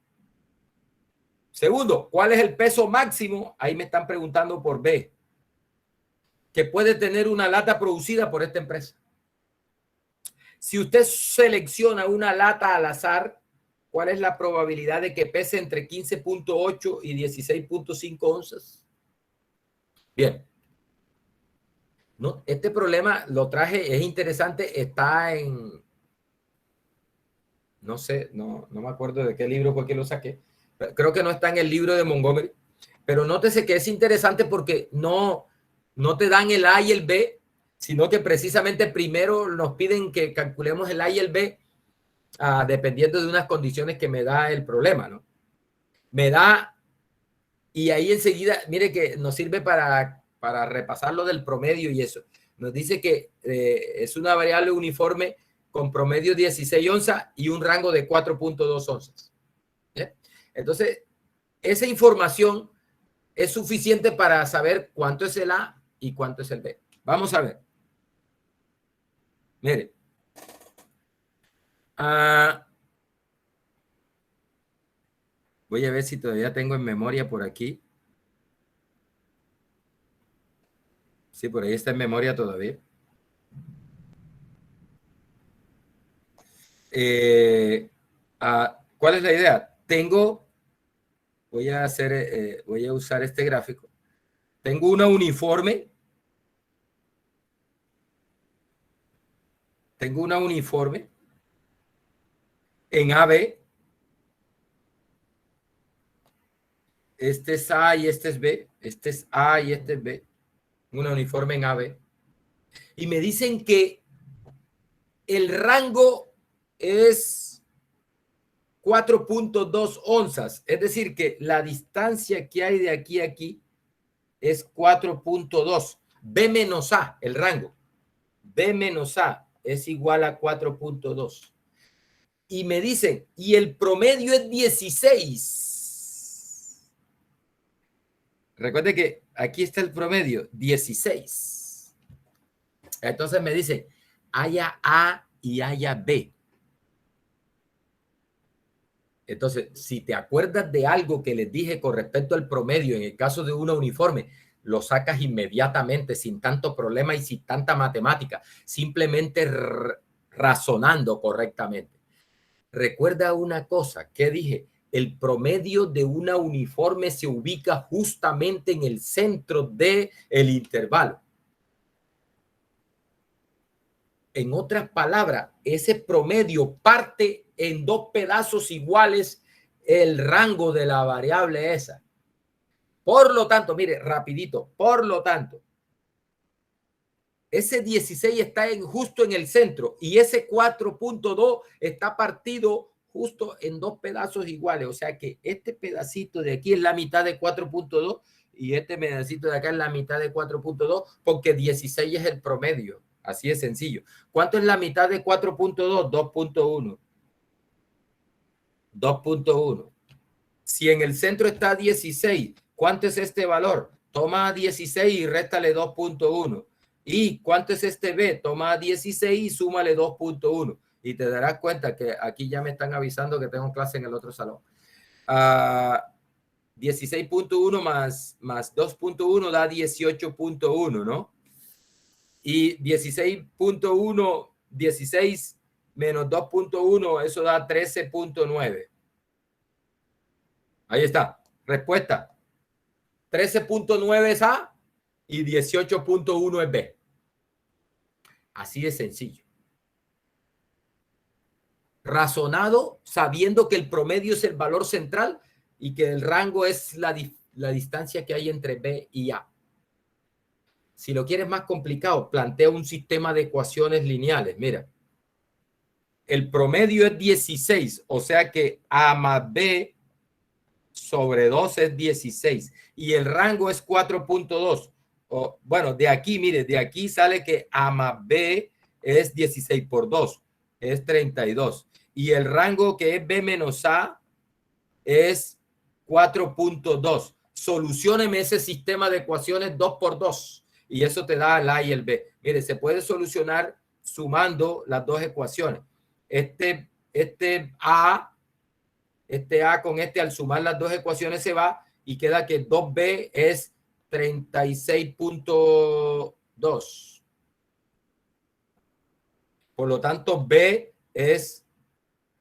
Segundo, ¿cuál es el peso máximo? Ahí me están preguntando por B. ¿Que puede tener una lata producida por esta empresa? Si usted selecciona una lata al azar, ¿cuál es la probabilidad de que pese entre 15.8 y 16.5 onzas? Bien. No, este problema lo traje, es interesante, está en, no sé, no me acuerdo de qué libro fue que lo saqué. Creo que no está en el libro de Montgomery, pero nótese que es interesante porque no te dan el A y el B, sino que precisamente primero nos piden que calculemos el A y el B dependiendo de unas condiciones que me da el problema, ¿no? Me da, y ahí enseguida, mire que nos sirve para repasar lo del promedio y eso. Nos dice que es una variable uniforme con promedio 16 onzas y un rango de 4.2 onzas. ¿Bien? Entonces, esa información es suficiente para saber cuánto es el A y cuánto es el B. Vamos a ver. Mire. Voy a ver si todavía tengo en memoria por aquí. Sí, por ahí está en memoria todavía. ¿Cuál es la idea? Voy a usar este gráfico. Tengo una uniforme. En AB. Este es A y este es B. Este es A y este es B. Una uniforme en AB. Y me dicen que el rango es 4.2 onzas. Es decir, que la distancia que hay de aquí a aquí es 4.2. B menos A, el rango. B menos A es igual a 4.2. Y me dicen, y el promedio es 16. Recuerde que aquí está el promedio, 16. Entonces me dicen, haya A y haya B. Entonces, si te acuerdas de algo que les dije con respecto al promedio, en el caso de una uniforme, lo sacas inmediatamente, sin tanto problema y sin tanta matemática, simplemente razonando correctamente. Recuerda una cosa, ¿qué dije? El promedio de una uniforme se ubica justamente en el centro del intervalo. En otras palabras, ese promedio parte en dos pedazos iguales el rango de la variable esa. Por lo tanto, mire, rapidito, por lo tanto, ese 16 está justo en el centro y ese 4.2 está partido justo en dos pedazos iguales. O sea que este pedacito de aquí es la mitad de 4.2 y este pedacito de acá es la mitad de 4.2 porque 16 es el promedio. Así es sencillo. ¿Cuánto es la mitad de 4.2? 2.1. 2.1. Si en el centro está 16, ¿cuánto es este valor? Toma 16 y réstale 2.1. ¿Y cuánto es este B? Toma 16 y súmale 2.1. Y te darás cuenta que aquí ya me están avisando que tengo clase en el otro salón. 16.1 más 2.1 da 18.1, ¿no? Y 16.1, 16 menos 2.1, eso da 13.9. Ahí está. Respuesta. 13.9 es A y 18.1 es B. Así de sencillo. Razonado sabiendo que el promedio es el valor central y que el rango es la distancia que hay entre B y A. Si lo quieres más complicado, plantea un sistema de ecuaciones lineales. Mira, el promedio es 16, o sea que A más B sobre 2 es 16 y el rango es 4.2. Bueno, de aquí, mire, de aquí sale que A más B es 16 por 2, es 32. Y el rango que es B menos A es 4.2. Solucióneme ese sistema de ecuaciones 2 por 2 y eso te da el A y el B. Mire, se puede solucionar sumando las dos ecuaciones. Este A con este, al sumar las dos ecuaciones se va y queda que 2B es 36.2. Por lo tanto, B es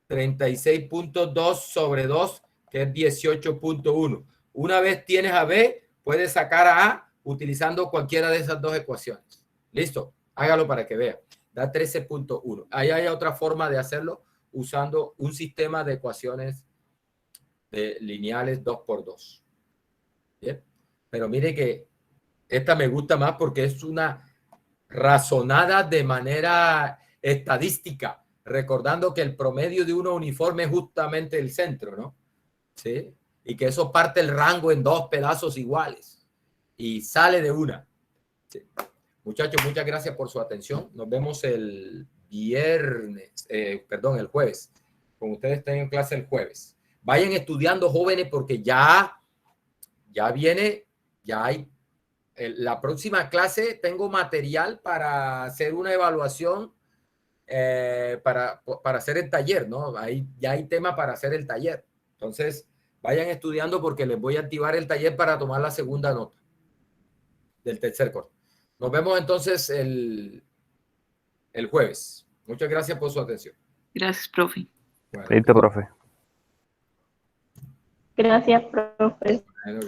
36.2 sobre 2, que es 18.1. Una vez tienes a B, puedes sacar a A utilizando cualquiera de esas dos ecuaciones. ¿Listo? Hágalo para que vea. Da 13.1. Ahí hay otra forma de hacerlo usando un sistema de ecuaciones lineales 2 por 2. ¿Bien? Pero mire que esta me gusta más porque es una razonada de manera estadística, recordando que el promedio de uno uniforme es justamente el centro, ¿no? ¿Sí? Y que eso parte el rango en dos pedazos iguales y sale de una. ¿Sí? Muchachos, muchas gracias por su atención. Nos vemos el el jueves. Con ustedes tengo clase el jueves. Vayan estudiando, jóvenes, porque ya viene, ya hay la próxima clase. Tengo material para hacer una evaluación, para hacer el taller, ¿no? Ya hay tema para hacer el taller. Entonces, vayan estudiando porque les voy a activar el taller para tomar la segunda nota del tercer corte. Nos vemos entonces el jueves. Muchas gracias por su atención. Gracias, profe. Bueno, profe. Gracias, profe. Bueno,